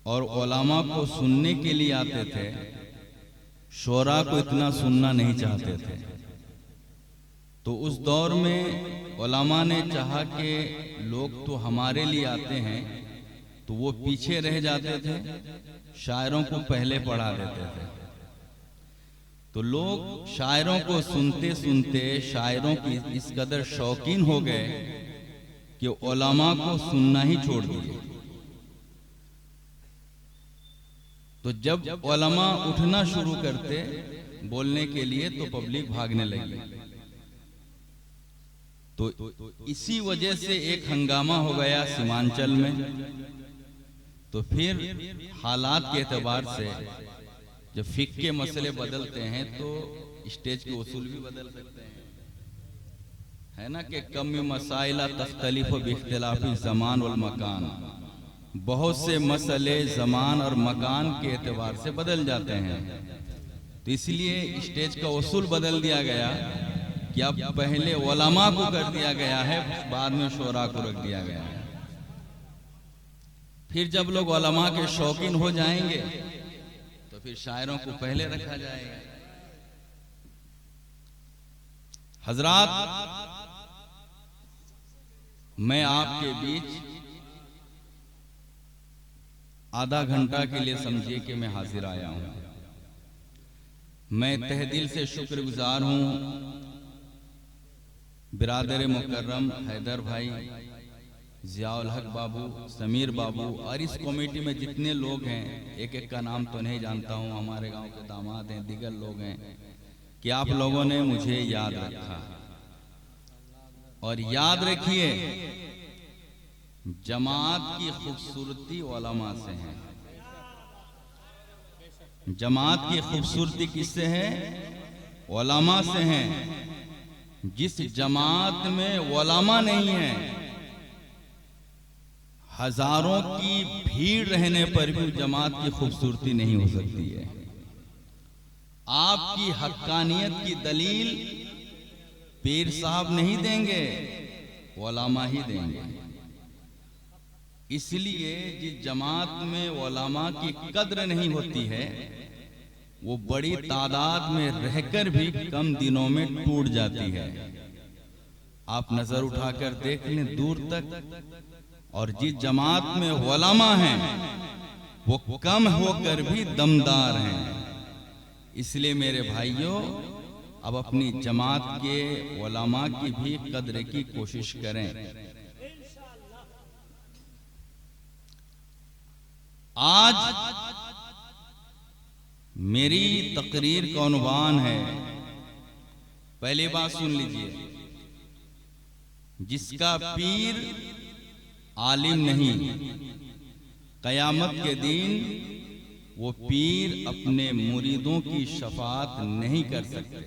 और उलमा को सुनने के लिए आते थे, शोरा को इतना सुनना नहीं चाहते थे। तो उस दौर में उलमा ने चाहा कि लोग तो हमारे लिए आते हैं, तो वो पीछे रह जाते थे, शायरों को पहले पढ़ा देते थे। तो लोग शायरों को सुनते सुनते शायरों की इस कदर शौकीन हो गए कि उलमा को सुनना ही छोड़ दिए। तो जब उलमा उठना शुरू करते बोलने के लिए तो पब्लिक भागने लगी। तो इसी वजह से एक हंगामा हो गया सीमांचल में। तो फिर हालात के एतबार से जब फिक्र के मसले बदलते हैं तो स्टेज के उसूल भी बदल सकते हैं, है ना कि कम मसाइला तख्तलिफ बिख्तिलाफी ज़मान वल मकान, बहुत से मसले ज़मान और मकान के एतबार से बदल जाते हैं। तो इसलिए स्टेज का उसूल बदल दिया गया कि अब पहले उलमा को कर दिया गया है, बाद में शोरा को रख दिया गया है। फिर जब लोग उलमा के शौकीन हो जाएंगे तो फिर शायरों को पहले रखा जाएगा। हजरात, मैं आपके बीच आधा घंटा के लिए समझिए कि मैं हाजिर आया हूं। मैं तहे दिल से शुक्रगुजार हूं बिरादर मुकर्रम हैदर भाई, जियाउल हक बाबू, समीर बाबू और इस कमेटी में जितने लोग हैं, एक एक का नाम तो नहीं जानता हूं, हमारे गांव के दामाद हैं, दिगर लोग हैं, कि आप लोगों ने मुझे याद रखा। और याद रखिए, जमात की खूबसूरती उलमा से है। जमात की खूबसूरती किससे है? उलमा से है। जिस जमात में उलमा नहीं है, हजारों की भीड़ रहने पर भी जमात की खूबसूरती नहीं हो सकती है। आपकी हक्कानियत की दलील पीर साहब नहीं देंगे, उलमा ही देंगे। इसलिए जिस जमात में उलमा की कद्र नहीं होती है, वो बड़ी तादाद में रहकर भी कम दिनों में टूट जाती है। आप नजर उठाकर देख लें दूर तक, और जिस जमात में उलमा हैं वो कम होकर भी दमदार हैं। इसलिए मेरे भाइयों, अब अपनी जमात के उलमा की भी कद्र की कोशिश करें। आज मेरी तकरीर का उन्वान है, पहली बात सुन लीजिए, जिसका पीर आलिम नहीं, कयामत के दिन वो पीर अपने मुरीदों की शफाअत नहीं कर सकते।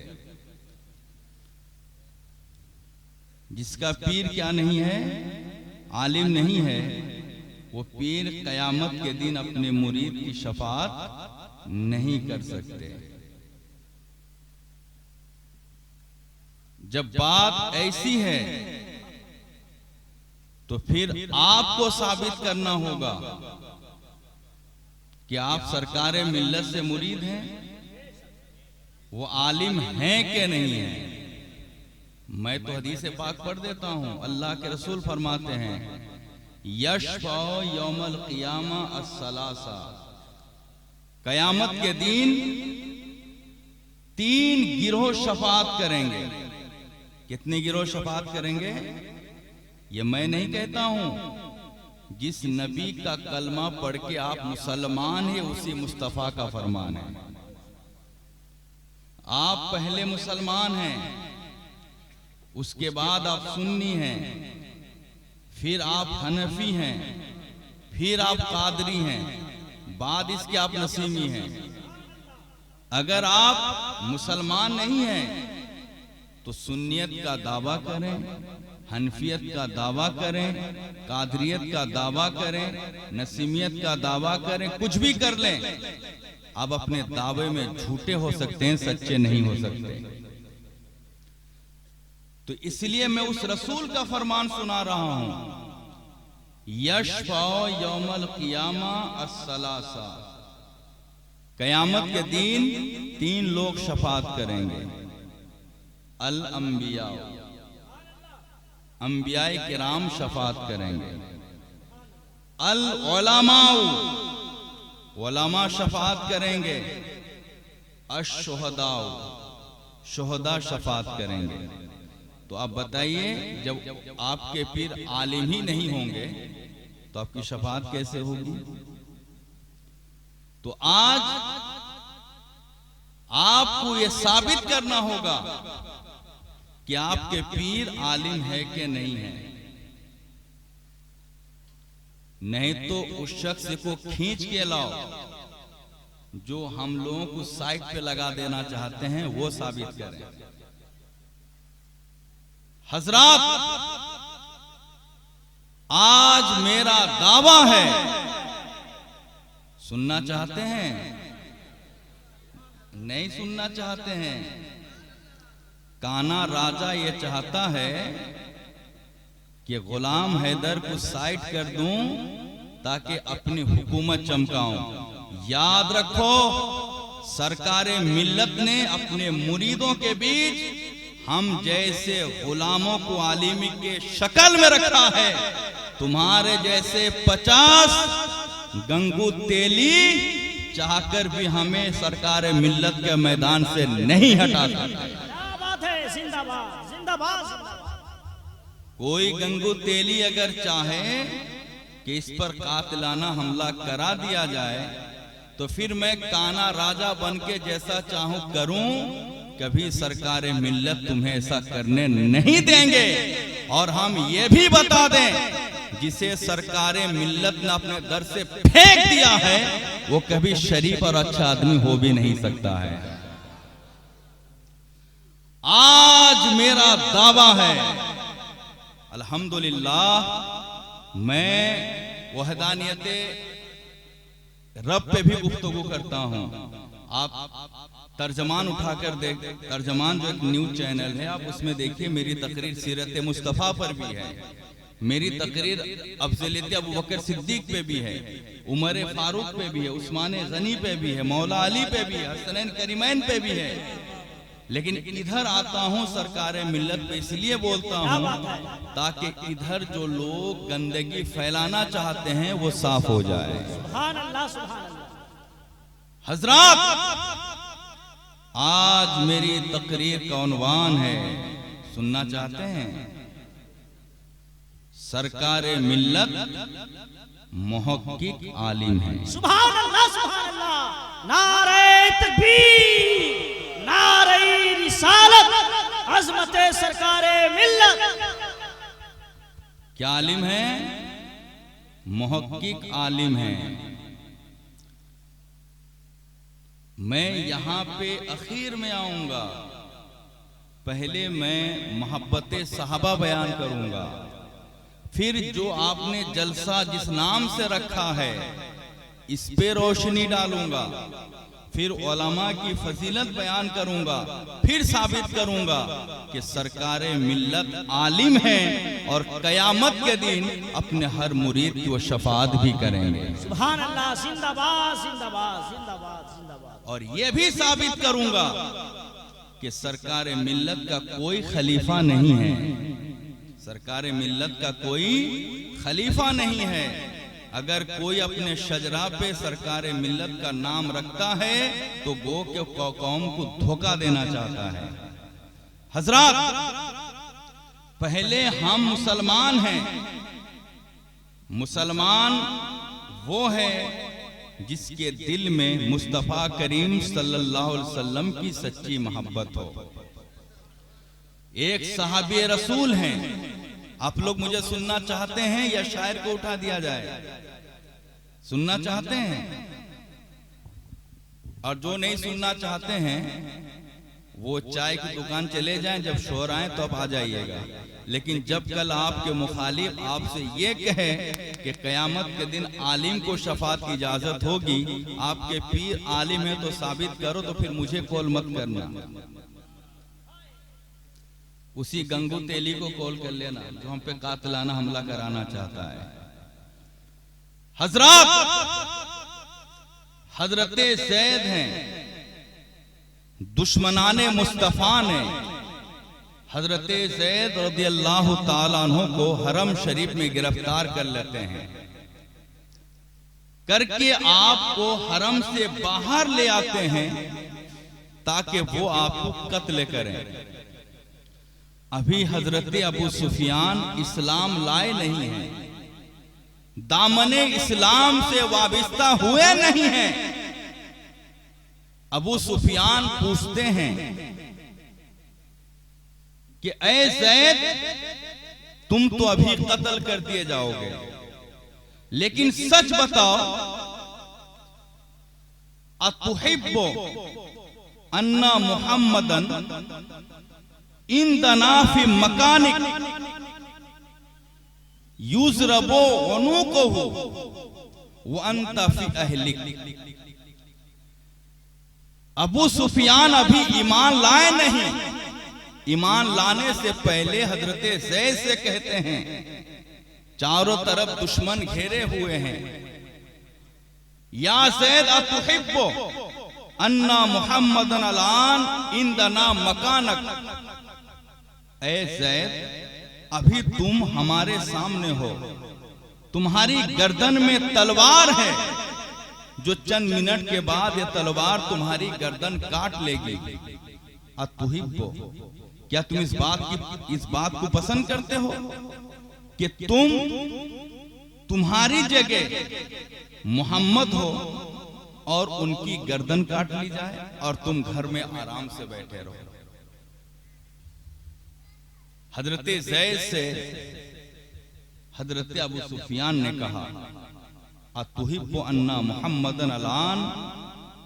जिसका पीर क्या नहीं है? आलिम नहीं है, वो पीर कयामत के दिन अपने मुरीद की शफाअत नहीं कर सकते। जब बात ऐसी है तो फिर आपको साबित करना होगा कि आप सरकारे मिल्लत से मुरीद हैं, वो आलिम हैं कि नहीं हैं। मैं तो हदीस पाक पढ़ देता हूं, अल्लाह के रसूल फरमाते हैं, यशफअ यौमल क़ियामा अस्सलासा, कयामत के दिन 3 गिरोह शफाअत करेंगे। कितने गिरोह शफाअत करेंगे? ये मैं नहीं कहता हूं, जिस नबी का कलमा पढ़ के आप मुसलमान हैं, उसी मुस्तफा का फरमान है। आप पहले मुसलमान हैं, उसके बाद आप सुन्नी हैं, फिर आप हनफी हैं, फिर आप कादरी हैं, बाद इसके आप नसीमी हैं। अगर आप मुसलमान नहीं हैं तो सुन्नियत का दावा करें, हनफियत का दावा करें, कादरियत का दावा करें, नसीमियत का दावा करें, कुछ भी कर लें, अब अपने दावे में झूठे हो सकते हैं, सच्चे नहीं हो सकते। तो इसलिए मैं उस रसूल का फरमान सुना रहा हूं, यशफाओ यौमल क़ियामा अस्सलासा, कयामत के दिन 3 लोग शफात करेंगे। अल अंबिया, अंबियाए किराम शफात करेंगे। अल उलमाउ, उलमा शफात करेंगे। अशुहदाउ, शुहदा शफात करेंगे। तो आप बताइए, जब आपके पीर आलिम ही नहीं होंगे तो आपकी शफात कैसे होगी? तो आज आपको यह साबित करना होगा कि आपके पीर आलिम है कि नहीं है। नहीं तो उस शख्स को खींच के लाओ जो हम लोगों को साइड पे लगा देना चाहते हैं, वो साबित करें। हजरात, आज मेरा दावा है, सुनना चाहते हैं? नहीं सुनना चाहते हैं? काना राजा ये चाहता है कि गुलाम हैदर को साइड कर दूं ताकि अपनी हुकूमत चमकाऊं। याद रखो, सरकारे मिल्लत ने अपने मुरीदों के बीच हम जैसे गुलामों को आलिमी के शक्ल में रखा है। तुम्हारे जैसे 50 गंगू तेली चाहकर भी हमें सरकारे मिल्लत के मैदान से नहीं हटा सकते। क्या बात है, जिंदाबाद जिंदाबाद। कोई गंगू तेली अगर चाहे कि इस पर कातिलाना हमला करा दिया जाए तो फिर मैं काना राजा बन के जैसा चाहूं करूं, कभी सरकारे मिल्लत तुम्हें ऐसा करने नहीं देंगे। और हम ये भी बता दें, जिसे सरकारे मिल्लत ने अपने दर से फेंक दिया है वो कभी शरीफ और अच्छा आदमी हो भी नहीं सकता है। आज मेरा दावा है, अल्हम्दुलिल्लाह, मैं वहदानियत रब पे भी गुफ्तगू करता हूं। आप तर्जमान उठाकर देख, तर्जमान जो एक न्यूज चैनल है, आप उसमें देखिए, मेरी तकरीर सीरत मुस्तफ़ा पर भी है, मेरी तकरीर अफजलियत अबू बकर सिद्दीक पे भी है, उमर फारूक पे भी है, उस्मान गनी पे भी है, मौला अली पे भी है, हसनैन करीमैन पे भी है। लेकिन इधर आता हूं सरकारे मिल्लत पे इसलिए बोलता हूं ताकि इधर जो लोग गंदगी फैलाना चाहते हैं वो साफ हो जाए। सुभान अल्लाह, सुभान अल्लाह। हजरात, आज मेरी तकरीर का उन्वान है, सुनना चाहते हैं? सरकारे मिल्लत मुहक्किक आलिम है। सुभान अल्लाह, सुभान अल्लाह। नारे तकबीर, नारे रिसालत, अज़मते सरकारे मिल्लत। क्या आलिम है? मुहक्किक आलिम है। मैं यहां पे आखिर में आऊंगा, पहले मैं मोहब्बत सहाबा बयान करूंगा, फिर जो आपने जलसा जिस नाम से रखा है इस पे रोशनी डालूंगा, फिर उलमा की फजीलत बयान करूंगा, फिर साबित करूंगा कि सरकारे मिल्लत आलिम है और कयामत के दिन अपने हर मुरीद की वो शफात भी करेंगे। सुभान अल्लाह, जिंदाबाद जिंदाबाद जिंदाबाद जिंदाबाद। और ये भी साबित करूंगा कि सरकारे मिल्लत का कोई खलीफा नहीं है, सरकारे मिल्लत का कोई खलीफा नहीं है। अगर कोई अपने शजरा पे सरकारे मिल्लत का नाम रखता है तो गो के कौम को धोखा देना चाहता है। हजरात, पहले हम मुसलमान हैं। मुसलमान वो है जिसके दिल में मुस्तफा करीम सल्लल्लाहु अलैहि वसल्लम की सच्ची मोहब्बत हो। एक सहाबी रसूल हैं। आप लोग मुझे सुनना चाहते हैं या शायर को उठा दिया जाए? सुनना चाहते हैं? और जो नहीं सुनना चाहते हैं वो चाय की दुकान चले जाएं, जब शोर आए तो आप आ जाइएगा। लेकिन जब कल आपके मुखालिफ आपसे ये कहे कि कयामत के दिन आलिम को शफात की इजाजत होगी, आपके पीर आलिम है तो साबित करो, तो फिर मुझे कॉल मत करना, उसी गंगू तेली को कॉल कर लेना जो हम पे कातिलाना हमला कराना चाहता है। हजरत हजरते ज़ैद हैं, दुश्मनाने मुस्तफा ने हजरते ज़ैद रज़ियल्लाहु ताला अन्हु को हरम शरीफ में गिरफ्तार कर लेते हैं, करके आपको हरम से बाहर ले आते हैं ताकि वो आपको कत्ल करें। अभी हजरत अबू सुफियान इस्लाम लाए नहीं हैं, दामने इस्लाम से वाबिस्ता हुए नहीं हैं। अबू सुफियान पूछते हैं कि ऐ ज़ैद, तुम तो अभी कत्ल कर दिए जाओगे, लेकिन सच बताओ, अतुहिब्बु अन्ना मुहम्मदन इंदना फी मकानिक युज़रबु उनुकुहु व अंता फी अहलिक। अबू सुफियान अभी ईमान लाए नहीं, ईमान लाने से पहले हजरत ज़ैद से कहते हैं, चारों तरफ दुश्मन घेरे हुए हैं, या ज़ैद अतुहिब्बु अन्ना मुहम्मदन अलान इंदना मकानक। ऐ ज़ैद, अभी तुम हमारे सामने हो, तुम्हारी गर्दन में तलवार है, जो चंद मिनट के बाद यह तलवार तुम्हारी गर्दन काट लेगी। अतुहिब्बु, क्या तुम इस बात को पसंद करते हो कि तुम्हारी जगह मोहम्मद हो और उनकी गर्दन काट ली जाए और तुम घर में आराम से बैठे रहो? हजरत ज़ैद से हजरत अबू सुफियान ने कहा, अतुहिब्बु अन्ना मुहम्मदन अलान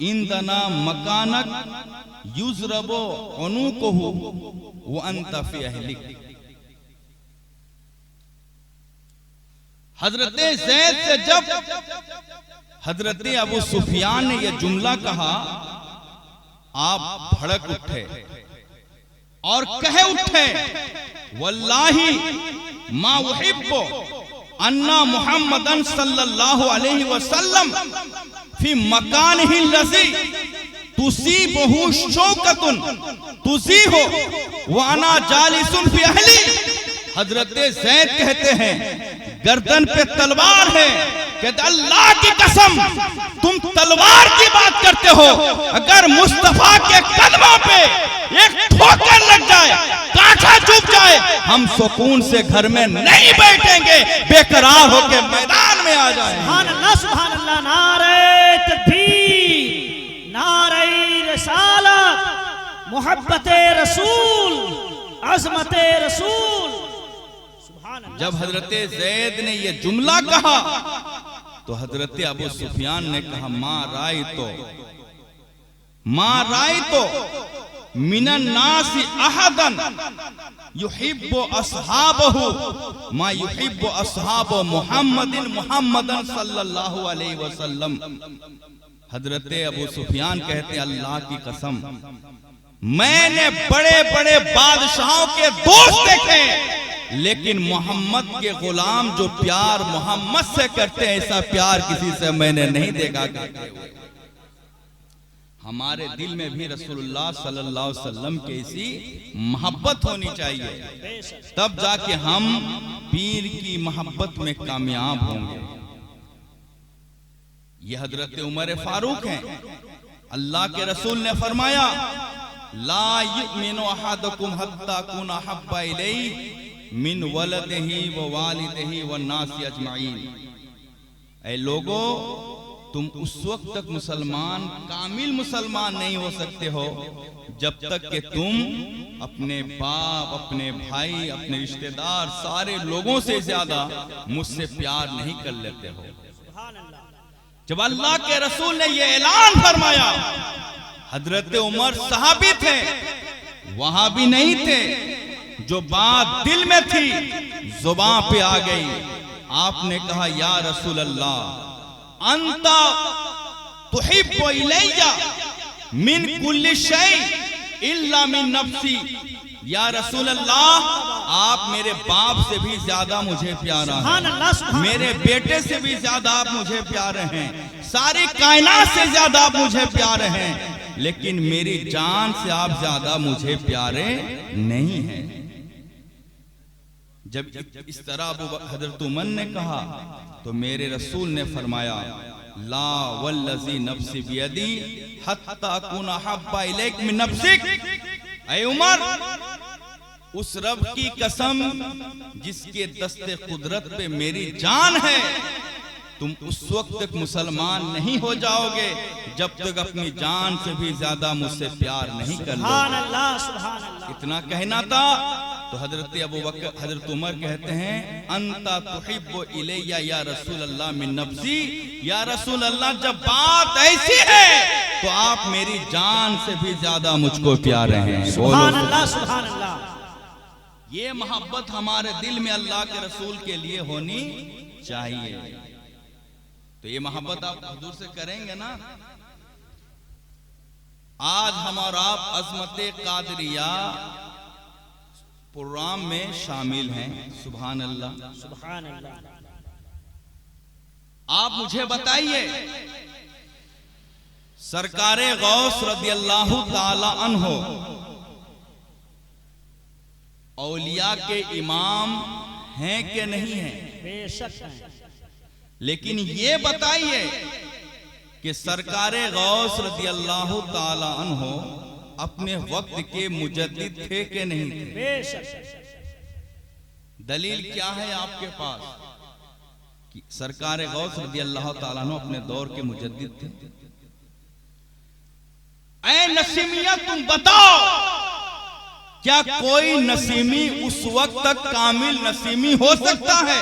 इंदना मकानक युज़रबु उनुकुहु व अंता फी अहलिक। हजरत ज़ैद से जब हजरत अबू सुफियान ने यह जुमला कहा, आप भड़क उठे और कहे उठे, वल्लाही मा उहिब्बु अन्ना मुहम्मदन सल्लल्लाहु अलैहि वसल्लम फी मकानिही लज़ी तुसीबहु शौकतुन तुज़ीहु व अना जालिसुन फी अहली। हजरत ज़ैद कहते हैं, गर्दन पे तलवार है, कहते अल्लाह की कसम, तुम तलवार की बात करते हो, अगर मुस्तफा के कदमों पे एक ठोकर लग जाए, कांटा चुभ जाए, हम सुकून से घर में नहीं बैठेंगे, बेकरार होकर मैदान में आ जाए। सुभान अल्लाह, सुभान अल्लाह, नारे तकबीर, नारे रिसालत, मोहब्बते रसूल, अज़मते रसूल। जब हजरत ज़ैद ने यह जुमला कहा तो हजरत अबू सुफियान ने कहा, मा रायतो मिनन नासी अहदन युहिब्बु अस्हाबहु मा युहिब्बु अस्हाबु मुहम्मदन सल्लल्लाहु अलैहि वसल्लम। हजरत अबू सुफियान कहते, अल्लाह की कसम, मैंने बड़े बड़े बादशाहों के दोस्त देखे, लेकिन मोहम्मद के गुलाम जो प्यार मोहम्मद से करते हैं, ऐसा प्यार किसी से मैंने नहीं देखा। हमारे दिल में भी रसूलुल्लाह सल्लल्लाहु अलैहि वसल्लम की ऐसी मोहब्बत होनी चाहिए, तब जाके हम पीर की मोहब्बत में कामयाब होंगे। ये हजरत उमर फारूक हैं। अल्लाह के रसूल ने फरमाया, ला युमिनु अहदुकुम हत्ता कुना हब्बा इलैहि मिन वलदिही व वालिदिही व नासी अजमाइन। ऐ लोगो, तुम उस वक्त तक मुसलमान, कामिल मुसलमान नहीं हो सकते हो जब तक कि तुम अपने बाप, अपने भाई, अपने रिश्तेदार, सारे लोगों से ज्यादा मुझसे प्यार नहीं कर लेते हो। जब अल्लाह के रसूल ने यह ऐलान फरमाया, हजरत उमर सहाबी थे, वहां भी नहीं थे, जो बात दिल में थी जुबान पे आ गई। आपने कहा, या रसूल अल्लाह, अंता तुहिब्बु इलैया मिन कुल्ली शै इल्ला मिन नफ्सी। या रसूल अल्लाह, आप मेरे बाप से भी ज्यादा मुझे प्यारा सुभान हैं, अल्लाह, सुभान मेरे बेटे से भी ज्यादा आप मुझे प्यारे हैं, सारी कायनात से ज्यादा आप मुझे प्यारे हैं, लेकिन मेरी जान से आप ज्यादा मुझे प्यारे नहीं हैं। जब इस तरह हजरत उमर ने कहा तो मेरे रसूल ने फरमाया, ला वल्लज़ी नफ्सी बियदी हत्ता कुना हब्बा इलैक मिन नफ्सिक। ऐ उमर, उस रब की कसम जिसके दस्ते कुदरत पे मेरी जान है, तुम उस वक्त तक मुसलमान नहीं हो जाओगे जब तक अपनी जान से भी ज्यादा मुझसे प्यार नहीं कर लो। सुभान अल्लाह, सुभान अल्लाह। इतना कहना था तो हजरत अबू बकर, हजरत उमर कहते हैं, अंता तुहिब्बु इलैया या रसूल अल्लाह मिन नफ्सी। या रसूल अल्लाह, जब बात ऐसी है तो आप मेरी जान से भी ज्यादा मुझको प्यारे हैं। सुभान अल्लाह, सुभान अल्लाह। ये मोहब्बत हमारे दिल में अल्लाह के रसूल के लिए होनी चाहिए। तो ये मोहब्बत आप हुजूर से करेंगे ना। आज हम और आप अज़मत कादरिया प्रोग्राम में शामिल हैं। सुभान अल्लाह, सुभान अल्लाह। आप मुझे बताइए, सरकारे गौस रदियल्लाहु ताला अन्हो औलिया के इमाम हैं कि नहीं हैं? बेशक है। लेकिन ये बताइए कि सरकारे गौस रदियल्लाहु ताला अन्हो अपने वक्त के मुजद्दिद थे कि नहीं थे? बेशक। दलील क्या है आपके पास कि सरकारे गौस रदियल्लाहु ताला अन्हो अपने दौर के मुजद्दिद थे? ऐ नसीमिया, तुम बताओ, क्या कोई नसीमी उस वक्त तक कामिल नसीमी हो सकता है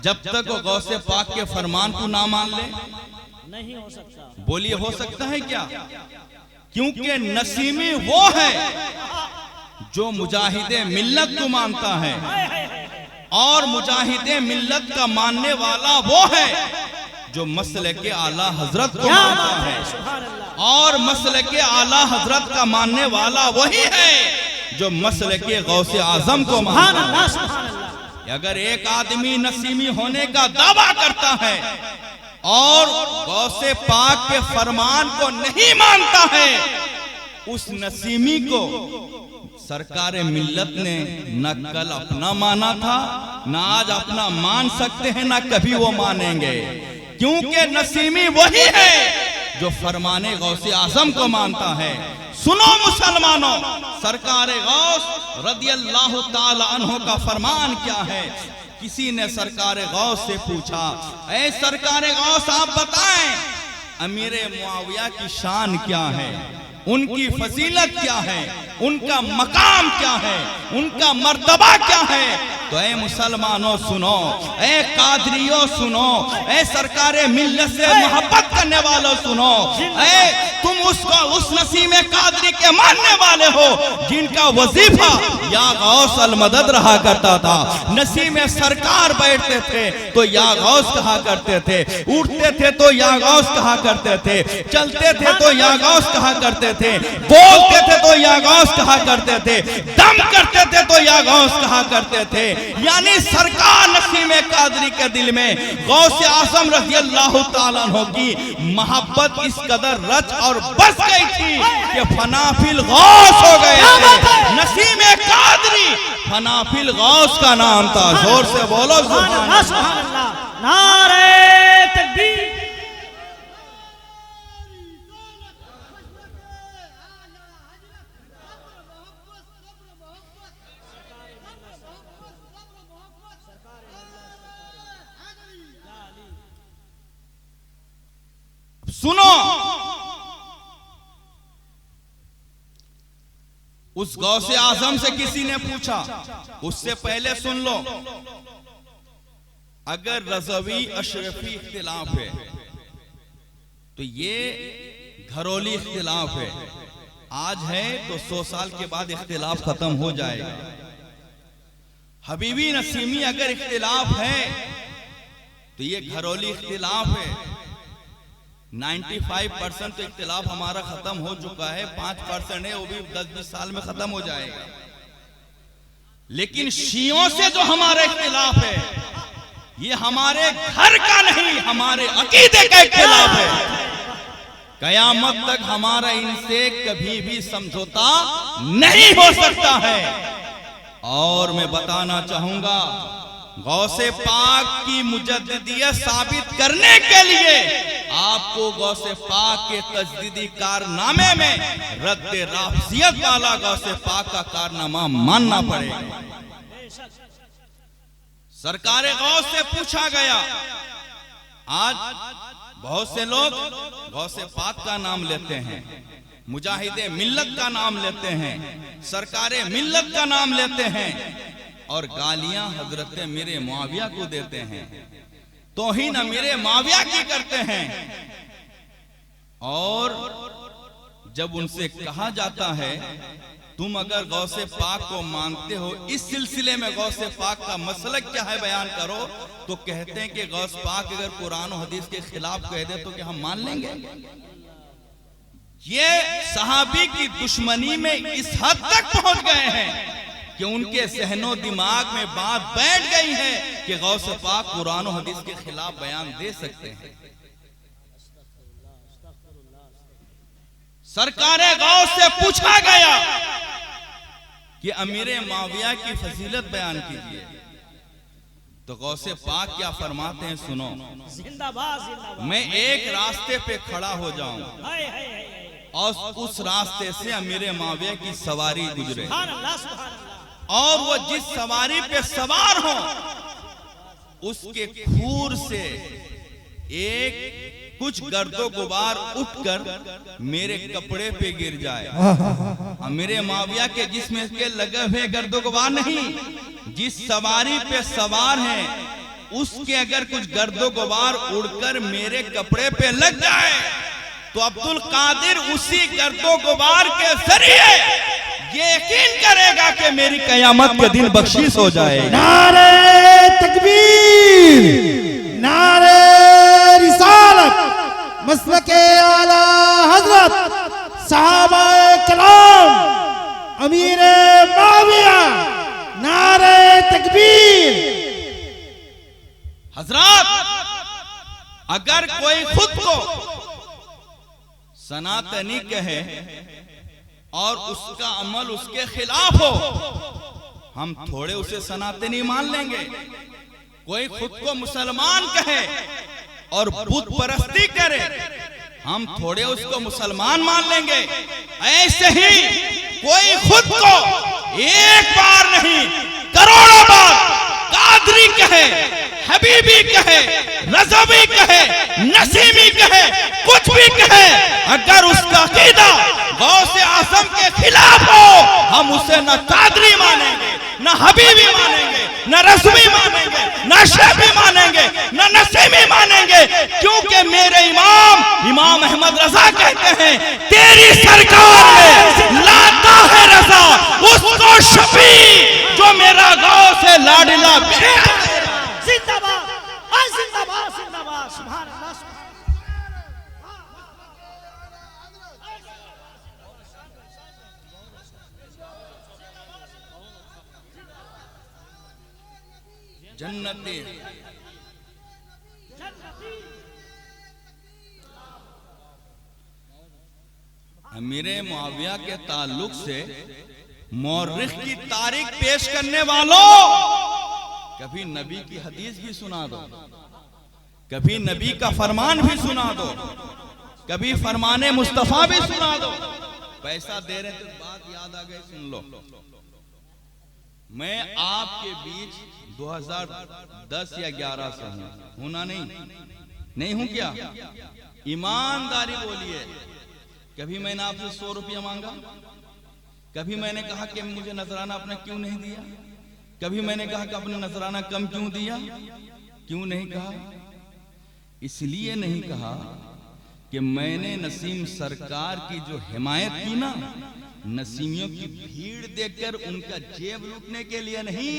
जब तक वो गौसे पाक के फरमान को ना मान ले? नहीं हो सकता। बोलिए, हो सकता है क्या? क्योंकि नसीमी वो है जो मुजाहिदे मिल्लत को मानता है, और मुजाहिदे मिल्लत का मानने वाला वो है जो मसले के आला हजरत को मानता है, सुभान अल्लाह। और मसले के आला हजरत का मानने वाला वही है जो मसले के गौसे आजम को सुभान मानता अल्लाह, है। सुभान अल्लाह। अगर एक आदमी नसीमी होने का दावा करता है और गौसे पाक के फरमान को नहीं मानता है, उस नसीमी को सरकारे मिल्लत ने न कल अपना माना था, न आज अपना मान सकते हैं, न कभी वो मानेंगे, क्योंकि नसीमी वही है जो फरमाने गौसे आजम को मानता है। सुनो मुसलमानों, सरकारे गौस रदियल्लाहु ताला अन्हो का फरमान क्या है? किसी ने सरकारे गौस से पूछा, ऐ सरकारे गौस, आप बताएं अमीर मुआविया की शान क्या है, उनकी फजीलत क्या है, उनका मकाम क्या है, उनका मर्तबा क्या है? तो ऐ मुसलमानों सुनो, ऐ कादरियों सुनो, ऐ सरकारे मिल्लत से मोहब्बत करने वालों सुनो, ऐ तुम उसको उस नसीम कादरी के मानने वाले हो जिनका वजीफा या गौस अल मदद रहा करता था। नसीम सरकार बैठते थे तो या गौस कहा करते थे, उठते थे तो या गौस कहा करते थे, चलते थे तो या गौस कहा करते थे, बोलते थे तो या गौस कहा करते थे, दम करते थे तो या गौस कहा करते थे। यानी सरकार नसीम कादरी के दिल में गौस आजम रज़ियल्लाहु ताला अन्हु की मोहब्बत इस कदर रच और बस गई थी कि फनाफिल गौस हो गए थे। नसीम कादरी फनाफिल गौस का नाम था। जोर से बोलो सुभान अल्लाह, सुभान अल्लाह। नारे तकबीर। सुनो, उस गौसे आजम से किसी ने पूछा, उससे पहले सुन लो, अगर रज़वी अशरफी इख्तिलाफ है तो ये घरोली इख्तिलाफ है, आज है तो 100 साल के बाद इख्तिलाफ खत्म हो जाएगा। हबीबी नसीमी अगर इख्तिलाफ है तो ये घरोली इख्तिलाफ है। 95% तो इख्तिलाफ हमारा खत्म हो चुका है, 5% है, वो भी 10-20 साल में खत्म हो जाएगा। लेकिन शियों से जो हमारे खिलाफ है, ये हमारे घर का नहीं, हमारे अकीदे के खिलाफ है। कयामत तक हमारा इनसे कभी भी समझौता नहीं हो सकता है। और मैं बताना चाहूंगा, गौसे पाक की मुजद्दिदियत साबित करने के लिए आपको गौसे पाक के तजदीदी कारनामे में रद्द राफसियत वाला गौसे पाक का कारनामा मानना पड़ेगा। सरकारे गौस से पूछा गया, आज बहुत से लोग गौसे पाक का नाम लेते हैं, मुजाहिदे मिल्लत का नाम लेते हैं, सरकारे मिल्लत का नाम लेते हैं और गालियां हजरत मेरे मुआविया को देते हैं, तौहीन मेरे मुआविया की करते हैं। और जब उनसे कहा जाता है तुम अगर गौसे पाक को मानते हो, इस सिलसिले में गौसे पाक का मसलक क्या है बयान करो, तो कहते हैं कि गौस पाक अगर कुरान और हदीस के खिलाफ कह दे तो क्या हम मान लेंगे? ये सहाबी की दुश्मनी में इस हद तक पहुंच गए हैं कि उनके सहनो दिमाग में बात बैठ गई है कि गौसे पाक कुरान और हदीस के खिलाफ बयान दे सकते हैं। सरकारे गौस से पूछा गया कि अमीरे मुआविया की फजीलत बयान कीजिए, तो गौसे पाक क्या फरमाते हैं, सुनो। जिंदाबाद जिंदाबाद। मैं एक रास्ते पे खड़ा हो जाऊं हाय हाय हाय। और उस रास्ते से अमीरे मुआविया की सवारी गुजरे, सुभान अल्लाह सुभान अल्लाह। और वो जिस सवारी पे सवार हो उसके खूर से एक कुछ गर्दो गुबार उठकर मेरे कपड़े पे गिर जाए। मेरे मुआविया के जिस्म के लगे हुए गर्दो गुबार नहीं, जिस सवारी पे सवार है उसके अगर कुछ गर्दो गुबार उड़कर मेरे कपड़े पे लग जाए तो अब्दुल कादिर उसी गर्दो गुबार के जरिए ये यकीन करेगा कि मेरी कयामत के दिन बख्शीश हो जाए। नारे तकबीर, नारे रिसालत, मसलके आला हजरत सहाबाए कलाम, अमीरे मुआविया, नारे तकबीर। हजरत, अगर कोई खुद को सनातनी कहे और उसका अमल उसके खिलाफ हो, हम थोड़े उसे सनातनी मान लेंगे। कोई खुद को मुसलमान कहे और बुत परस्ती करे, हम थोड़े उसको मुसलमान मान लेंगे। ऐसे ही कोई खुद को एक बार नहीं करोड़ों बार कादरी कहे, हबीबी कहे, रज़वी कहे, नसीमी कहे, कुछ भी कहे, अगर उसका अकीदा गौसे आज़म के खिलाफ हो, हम उसे न कादरी मानेंगे, न हबीबी मानेंगे, न रज़वी मानेंगे, न शफी मानेंगे, न नसीमी मानेंगे, क्योंकि मेरे इमाम अहमद रजा कहते हैं, तेरी सरकार में लाता है रजा उसको शफी जो मेरा गौसे लाडिला जिंदाबाद जिंदाबाद जिंदाबाद। सुभान अल्लाह सुभान। जन्नती अमीरे मुआविया के ताल्लुक से मौरिख की तारीख पेश करने वालों, कभी नबी की हदीस भी सुना दो, कभी नबी का फरमान भी सुना दो, कभी फरमाने मुस्तफा भी सुना दो। पैसा दे रहे तो बात याद आ गई, सुन लो। मैं आपके बीच 2010 या 11 से हूं, होना नहीं हूं क्या? ईमानदारी बोलिए, कभी मैंने आपसे 100 रुपया मांगा? कभी मैंने कहा कि मुझे नजराना अपना क्यों नहीं दिया? कभी मैंने कहा कि अपने नजराना कम क्यों दिया? क्यों नहीं कहा? इसलिए नहीं कहा कि मैंने नसीम सरकार की जो हिमायत की ना, नसीमियों की भीड़ देखकर उनका जेब लूटने के लिए नहीं,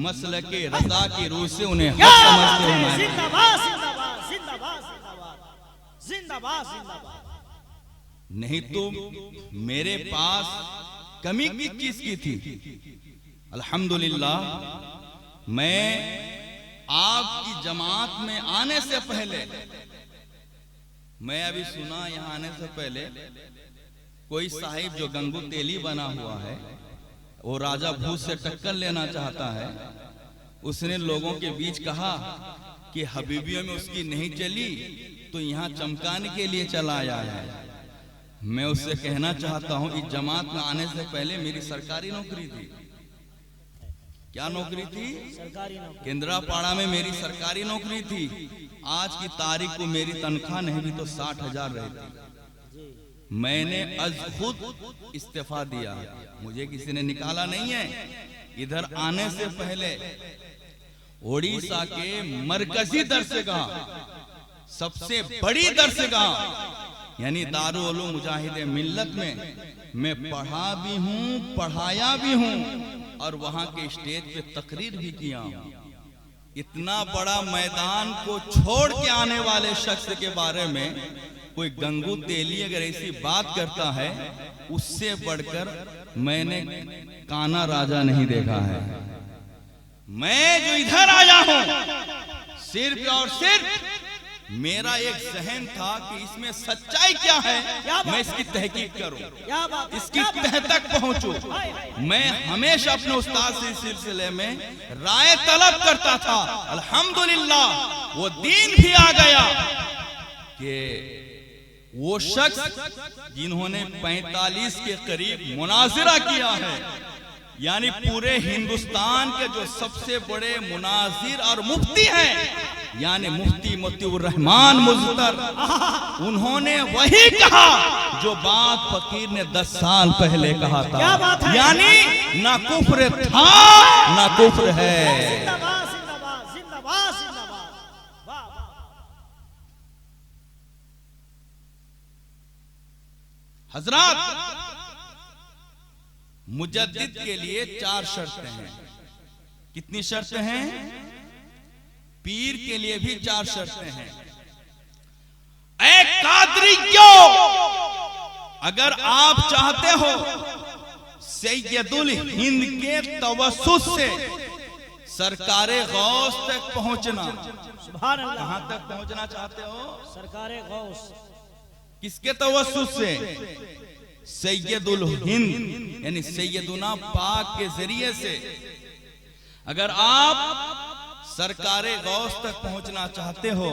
मसलके रज़ा की रूह से उन्हें हक समझते हैं। जिंदाबाद जिंदाबाद जिंदाबाद जिंदाबाद जिंदाबाद जिंदाबाद। नहीं तो मेरे पास कमी किस चीज की थी? अल्हम्दुलिल्लाह, मैं आपकी जमात में आने से पहले, मैं अभी सुना यहाँ आने से पहले कोई साहिब जो गंगू तेली बना हुआ है, वो राजा भूत से टक्कर लेना चाहता है। उसने लोगों के बीच कहा कि हबीबियों में उसकी नहीं चली तो यहाँ चमकाने के लिए चला आया है। मैं उससे कहना चाहता हूँ, इस जमात में आने से पहले मेरी सरकारी नौकरी थी। क्या नौकरी थी? सरकारी नौकरी। केंद्रापाड़ा में मेरी सरकारी नौकरी थी। आज की तारीख को मेरी तनख्वाह नहीं भी तो 60,000 रहती। मैंने आज खुद इस्तीफा दिया, मुझे किसी ने निकाला नहीं है। इधर आने से पहले ओडिशा के मरकजी दरसगाह, सबसे बड़ी दरसगाह यानी दारुल उलूम मुजाहिदे मिल्लत में मैं पढ़ा भी हूँ, पढ़ाया भी हूँ और वहां के स्टेज पे तकरीर भी किया हूँ। इतना बड़ा मैदान को छोड़ के आने वाले शख्स के बारे में कोई गंगू तेली अगर ऐसी बात करता है, उससे बढ़कर मैंने काना राजा नहीं देखा है। मैं जो इधर आया हूं, सिर्फ और सिर्फ मेरा एक जहन था कि इसमें सच्चाई क्या है, मैं इसकी तहकीक करूं, इसकी तह तक पहुंचूं। मैं हमेशा अपने उस्ताद से इस सिलसिले में राय तलब करता था। अल्हम्दुलिल्लाह, वो दिन भी आ गया कि वो शख्स जिन्होंने 45 के करीब मुनाजिरा किया है, यानी पूरे हिंदुस्तान के जो सबसे बड़े मुनाजिर और मुफ्ती हैं, यानी मुफ्ती मोतीउर रहमान मुज़्तर, उन्होंने वही कहा जो बात फकीर ने 10 साल पहले कहा था। क्या बात है? यानी ना कुफ्र था ना कुफ्र है। जिंदाबाद जिंदाबाद जिंदाबाद जिंदाबाद। वाह वाह। हजरात, मुजद्दिद के लिए 4 शर्तें हैं। कितनी शर्तें हैं? पीर के लिए भी 4 शर्तें हैं। ऐ कादरियों, अगर आप चाहते हो सैयदुल हिंद के तवस्सुत से सरकारे गौस तक पहुंचना, सुभान अल्लाह। कहां तक पहुंचना चाहते हो? सरकारे गौस। किसके तवस्सुत से? सैयदुल हिंद यानी सैयदुना पाक के जरिए से। अगर आप सरकारे गौस तक पहुंचना चाहते हो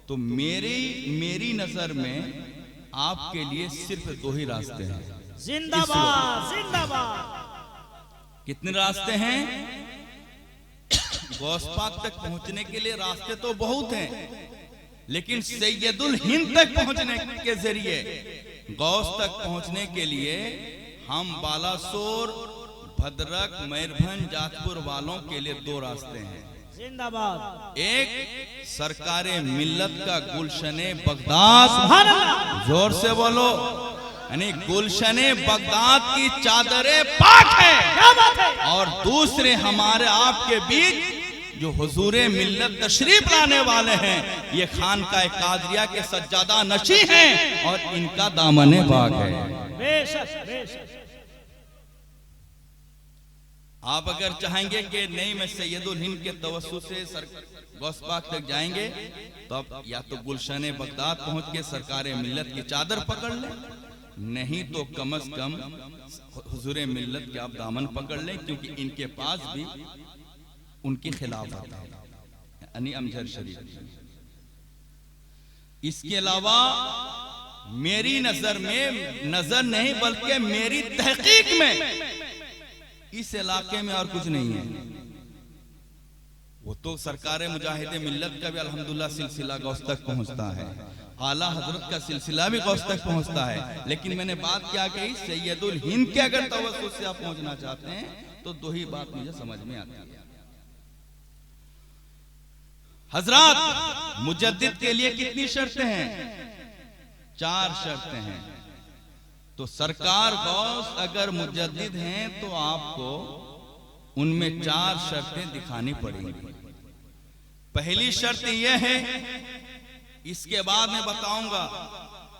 तो मेरी नजर में आपके लिए सिर्फ 2 ही रास्ते हैं। जिंदाबाद जिंदाबाद। कितने रास्ते हैं? गौस पाक तक पहुंचने के लिए रास्ते तो बहुत हैं, लेकिन सैयदुल हिंद तक पहुंचने के जरिए, गौस तक पहुंचने के लिए हम बालासोर, भद्रक, मयूरभंज, जाजपुर वालों के लिए 2 रास्ते हैं। जिंदाबाद। एक सरकारे मिल्लत का गुलशने बगदाद, सुभान अल्लाह। जोर से बोलो, यानी गुलशने बगदाद की चादरें पाक है। क्या बात है? और दूसरे हमारे आपके बीच जो हुजूरे मिल्लत तशरीफ लाने वाले हैं, ये खानकाए कादरिया के सज्जादा नशी हैं और इनका दामने पाक है। बेशक बेशक। आप अगर चाहेंगे कि नहीं मैं सैयदुल हिंद के तवस्सुत से गौस पाक तक जाएंगे, तो आप या तो गुलशन बगदाद पहुंच के सरकारे मिल्लत की चादर पकड़ लें, नहीं तो कम से कम हुजूरे मिल्लत के आप दामन पकड़ लें, क्योंकि इनके पास भी उनके खिलाफ आता है, यानी अमजद शरीफ। इसके अलावा मेरी नजर में, नजर नहीं बल्कि मेरी तहकीक में, इस इलाके में और कुछ नहीं है। वो तो सरकारे मुजाहिदे मिल्लत का भी अल्हम्दुलिल्लाह सिलसिला गौस तक पहुंचता है, आला हजरत का सिलसिला भी गौस तक पहुंचता है, लेकिन मैंने बात क्या कही, सैयदुल हिंद के अगर तवस्सुत से आप पहुंचना चाहते हैं तो 2 ही बात मुझे समझ में आती है। हजरात, मुजद्दिद के लिए कितनी शर्तें हैं? 4 शर्तें हैं। तो सरकार गौस अगर मुजद्दिद हैं तो आपको उनमें 4 शर्तें दिखानी पड़ेंगी। पहली शर्त यह है, इसके बाद मैं बताऊंगा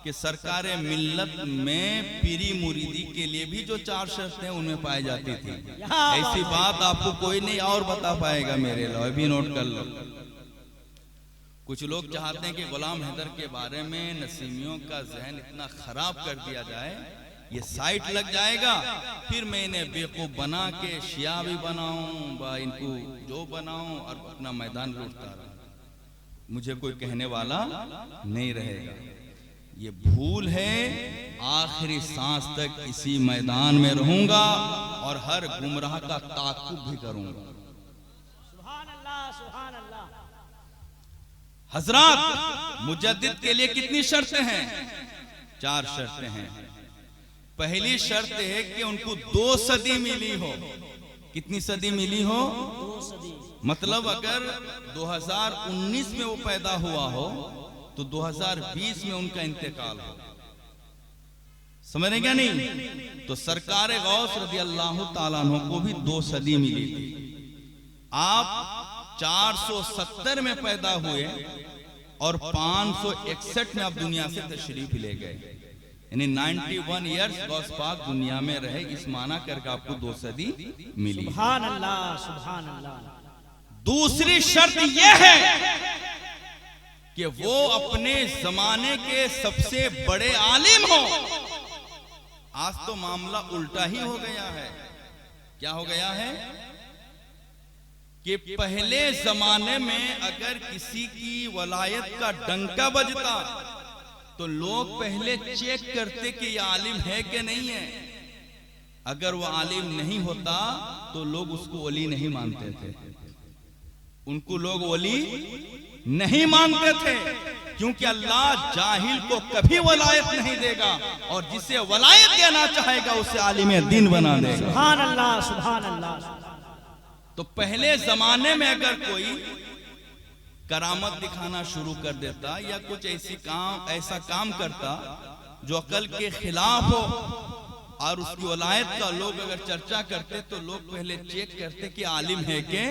कि सरकार मिल्लत में पीरी मुरीदी के लिए भी जो 4 शर्तें उनमें पाई जाती थी, ऐसी बात आपको कोई नहीं और बता पाएगा मेरे लो, अभी नोट कर लो। कुछ लोग चाहते हैं कि गुलाम हैदर के बारे में नसीमियों का जहन इतना खराब कर दिया जाए, ये साइट लग जाएगा, फिर मैं इन्हें बेवकूफ बना के शिया भी बनाऊं व इनको जो बनाऊं और अपना मैदान लूटता रहूं, मुझे कोई कहने वाला नहीं रहेगा। ये भूल है। आखिरी सांस तक इसी मैदान में रहूंगा और हर गुमराह का ताक़ुब भी करूंगा। सुभान अल्लाह, सुभान अल्लाह। हजरात, मुजद्दिद के लिए कितनी शर्तें हैं? 4 शर्तें हैं। पहली शर्त है कि उनको 2 सदी मिली हो। कितनी सदी मिली हो? 2 सदी। मतलब अगर 2019 में वो पैदा हुआ हो तो 2020 में उनका इंतकाल हो। समझ रहे क्या नहीं? तो सरकार गौस रज़ी अल्लाह ताला अन्हु को भी 2 सदी मिली थी। आप 470 में पैदा हुए और 561 में आप दुनिया से तशरीफ ले गए, यानी 91 ईयर्स गौस पाक दुनिया में रहे। इस माना करके आपको 2 सदी मिली। सुभान अल्लाह, सुभान अल्लाह। दूसरी शर्त यह है कि वो अपने जमाने के सबसे बड़े आलिम हो। आज तो मामला उल्टा ही हो गया है। क्या हो गया है कि पहले जमाने में अगर किसी की वलायत का डंका बजता तो लोग पहले चेक करते कि ये आलिम है कि नहीं है। अगर वो आलिम नहीं होता तो लोग उसको वली नहीं मानते थे, उनको लोग वली नहीं मानते थे, क्योंकि अल्लाह जाहिल को कभी वलायत नहीं देगा और जिसे वलायत देना चाहेगा उसे आलिम दीन बना देगा। सुभान अल्लाह, सुभान अल्लाह। तो पहले जमाने में अगर कोई करामत दिखाना शुरू कर देता या कुछ ऐसा काम करता जो अकल के खिलाफ हो और उसकी वलायत का लोग अगर चर्चा करते तो लोग पहले चेक करते कि आलिम है कि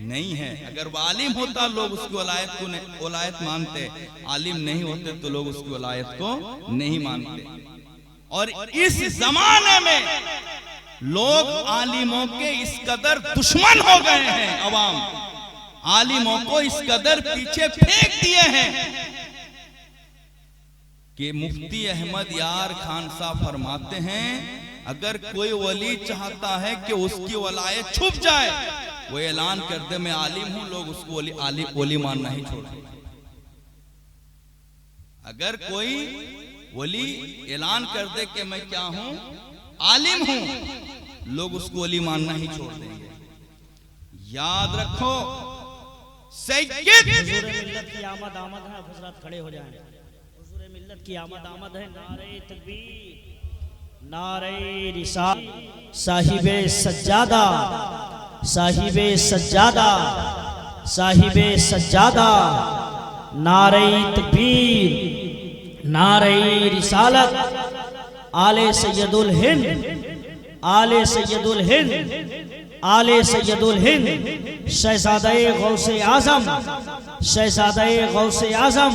नहीं है। अगर वो आलिम होता लोग उसकी वलायत मानते, आलिम नहीं होते तो लोग उसकी वलायत को नहीं मानते। और इस जमाने में लोग आलिमों के इस कदर दुश्मन हो गए हैं, अवाम आलिमों को इस कदर पीछे फेंक दिए हैं कि मुफ्ती अहमद यार खान साहब फरमाते हैं, अगर कोई वली चाहता है कि उसकी वलायत छुप जाए, वो ऐलान कर दे मैं आलिम हूं, लोग उसको वली मानना ही छोड़ दें। अगर कोई वली ऐलान कर दे कि मैं क्या हूं, आलिम हूं, लोग उसको वली मानना ही छोड़ देंगे। याद रखो, हुजूर मिल्लत की आमद आमद है। हजरात खड़े हो जाएं। हुजूर मिल्लत की आमद आमद है। नारे तकबीर, नारे रिसालत। साहिबे सज्जादा, साहिबे सज्जादा, साहिबे सज्जादा। नारे तकबीर, नारे रिसालत। आले सैयदुल हिंद, आले सैयदुल हिंद, आले सैयदुल हिंद। शहजादे गौसे आजम, शहजादे गौसे आजम।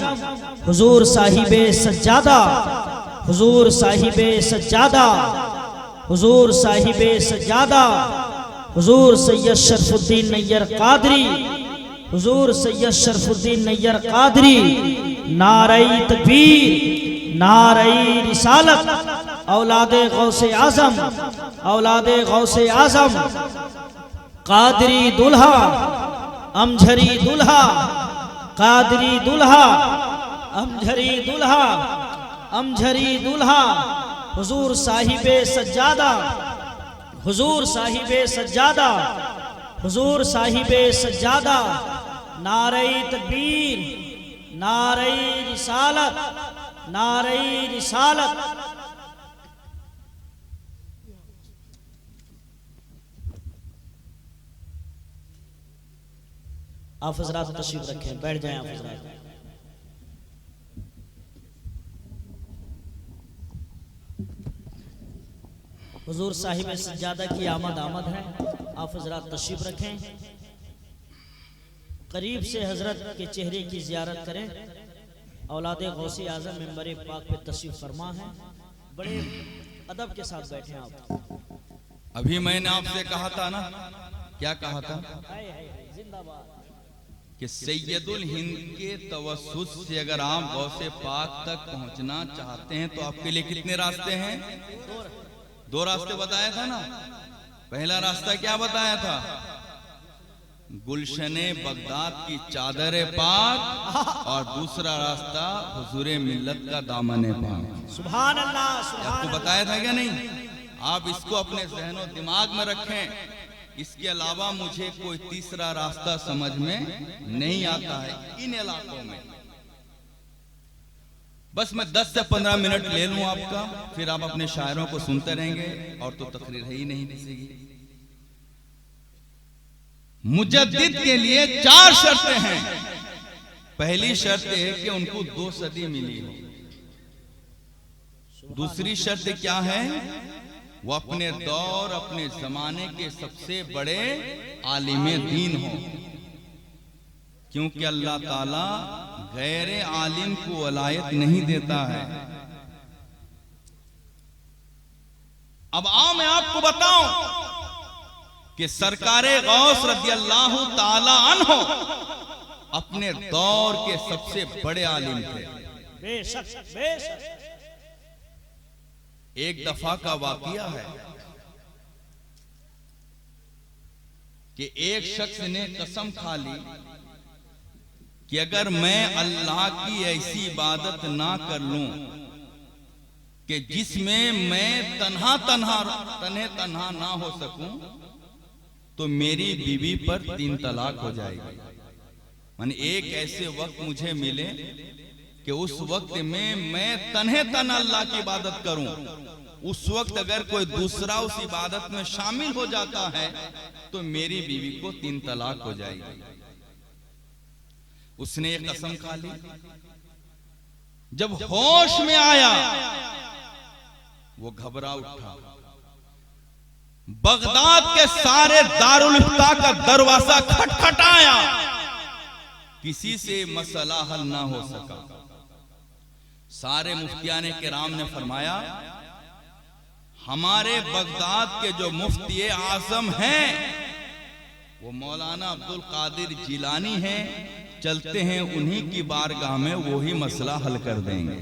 हुजूर साहिबे सज्जादा, हुजूर साहिबे सज्जादा, हुजूर साहिबे सज्जादा। हुजूर सैयद शरफुद्दीन नैयर कादरी, हुजूर सैयद शरफुद्दीन नैयर कादरी। नारे तकबीर, नारे रिसालत। औलादे गौसे आजम, औलादे गौसे आजम। कादरी दुल्हा, अमझरी दुल्हा, कादरी दुल्हा, अमझरी दुल्हा, अमझरी दुल्हा। हुजूर साहिबे सज्जादा, हुजूर साहिबे सज्जादा, हुजूर साहिबे सज्जादा। नारे तकबीर, नारे रिसालत, नारे रिसालत। आप हजरात तशरीफ रखें, बैठ जाएं आप हजरात। हुजूर साहिब सज्जादा की आमद आमद है। आप हजरात तशरीफ रखें, करीब से हजरत के चेहरे की जियारत करें। औलादे गौसी आजम मेंबर पाक पे तशरीफ फरमा है, बड़े अदब के साथ बैठे हैं आप। अभी मैंने आपसे कहा था ना, क्या कहा था जिंदाबाद कि सैयदुल हिंद के तवस्सुत से अगर आप गौसे पाक तक पहुंचना चाहते हैं तो आपके लिए कितने रास्ते हैं? दो रास्ते बताया था ना। पहला रास्ता क्या बताया था? गुलशने बगदाद की चादर पाक, और दूसरा रास्ता हुजूरे मिल्लत का दामन पाक। सुभान अल्लाह, सुभान आपको बताया था क्या नहीं? आप इसको अपने ज़हन और दिमाग में रखें। इसके अलावा मुझे कोई तीसरा रास्ता समझ में नहीं आता है इन इलाकों में। बस मैं 10 से 15 मिनट ले लूं आपका, फिर आप अपने शायरों को सुनते रहेंगे और तो तकरीर ही नहीं दिखेगी। मुजद्दिद के लिए 4 शर्तें हैं। पहली शर्त है कि उनको 2 सदी मिली हो। दूसरी शर्त क्या है? वो अपने दौर, अपने जमाने के सबसे बड़े आलिमे दीन हो, क्योंकि अल्लाह ताला गैर आलिम को वलायत नहीं देता है। अब आओ मैं आपको बताऊं कि सरकारे गौस रज़ियल्लाहु ताला अन्हो अपने दौर के सबसे बड़े आलिम थे। बेशक बेशक। एक दफा का वाकया है कि एक शख्स ने कसम खा ली कि अगर मैं अल्लाह की ऐसी इबादत ना कर लूं कि जिसमें मैं तन्हा ना हो सकूं तो मेरी बीवी पर 3 तलाक हो जाएगी। माने एक ऐसे वक्त मुझे मिले कि उस वक्त में मैं तन्हे तन अल्लाह की इबादत करूं, उस वक्त अगर कोई दूसरा उस इबादत में शामिल हो जाता है तो मेरी बीवी को 3 तलाक हो जाएगी। उसने एक कसम खा ली। जब होश में आया वो घबरा उठा। बगदाद के सारे दारुल इफ्ता का दरवाजा खटखटाया, किसी से मसला हल ना हो सका। सारे मुफ्तियाने किराम ने फरमाया, हमारे बगदाद के जो मुफ्ती आजम हैं वो मौलाना अब्दुल कादिर जिलानी हैं, चलते हैं उन्हीं की बारगाह में, वो ही मसला हल कर देंगे।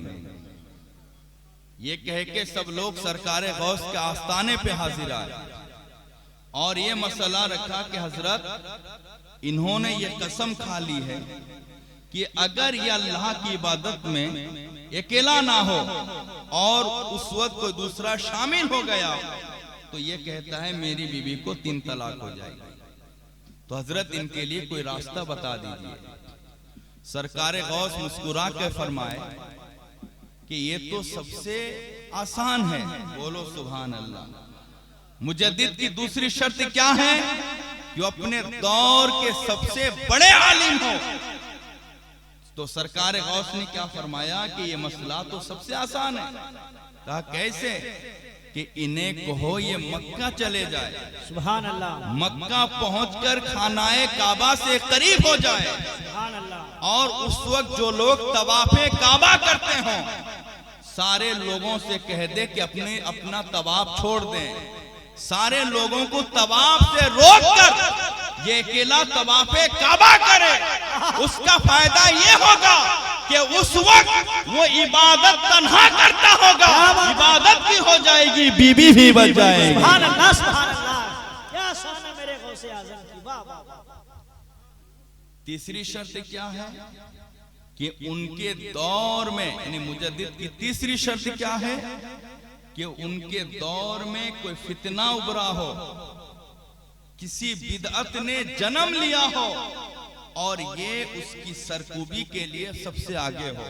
ये कह के सब लोग सरकारे गौस के आस्थाने पे हाजिर आए और ये मसला रखा कि हजरत इन्होंने ये कसम खा ली है कि अगर ये अल्लाह की इबादत में अकेला ना हो और उस वक्त कोई दूसरा शामिल हो गया तो ये कहता है मेरी बीवी को 3 तलाक हो जाएगी। तो हजरत इनके लिए कोई रास्ता बता दीजिए। सरकारे गौस मुस्कुरा के फरमाए कि ये तो सबसे आसान है। बोलो सुभान अल्लाह। मुजद्दिद की दूसरी शर्त क्या है? कि अपने दौर के सबसे बड़े आलिम हो। तो सरकार गौस ने क्या फरमाया कि ये मसला तो सबसे आसान है। कहा कैसे? कि इन्हें कहो ये मक्का चले जाए, सुभान अल्लाह, मक्का पहुंचकर खानाए काबा से करीब हो जाए सुभान अल्लाह, और उस वक्त जो लोग तवाफे काबा करते हों सारे लोगों से कह दे कि अपना तवाफ छोड़ दें। सारे लोगों को तवाफ से रोककर ये अकेला तवाफे काबा करे। उसका फायदा ये होगा कि उस वक्त वो इबादत तन्हा करता होगा, इबादत भी हो जाएगी, बीबी भी बन जाएगी। सुभान अल्लाह, सुभान अल्लाह। क्या शान है मेरे गौसे आजम की। वाह वाह वाह। तीसरी शर्त क्या है? कि उनके दौर में, यानी मुजद्दिद की तीसरी शर्त क्या है? कि उनके दौर में कोई फितना उभरा हो, किसी बिदअत ने जन्म लिया हो और ये उसकी सरकूबी के लिए सबसे आगे हो।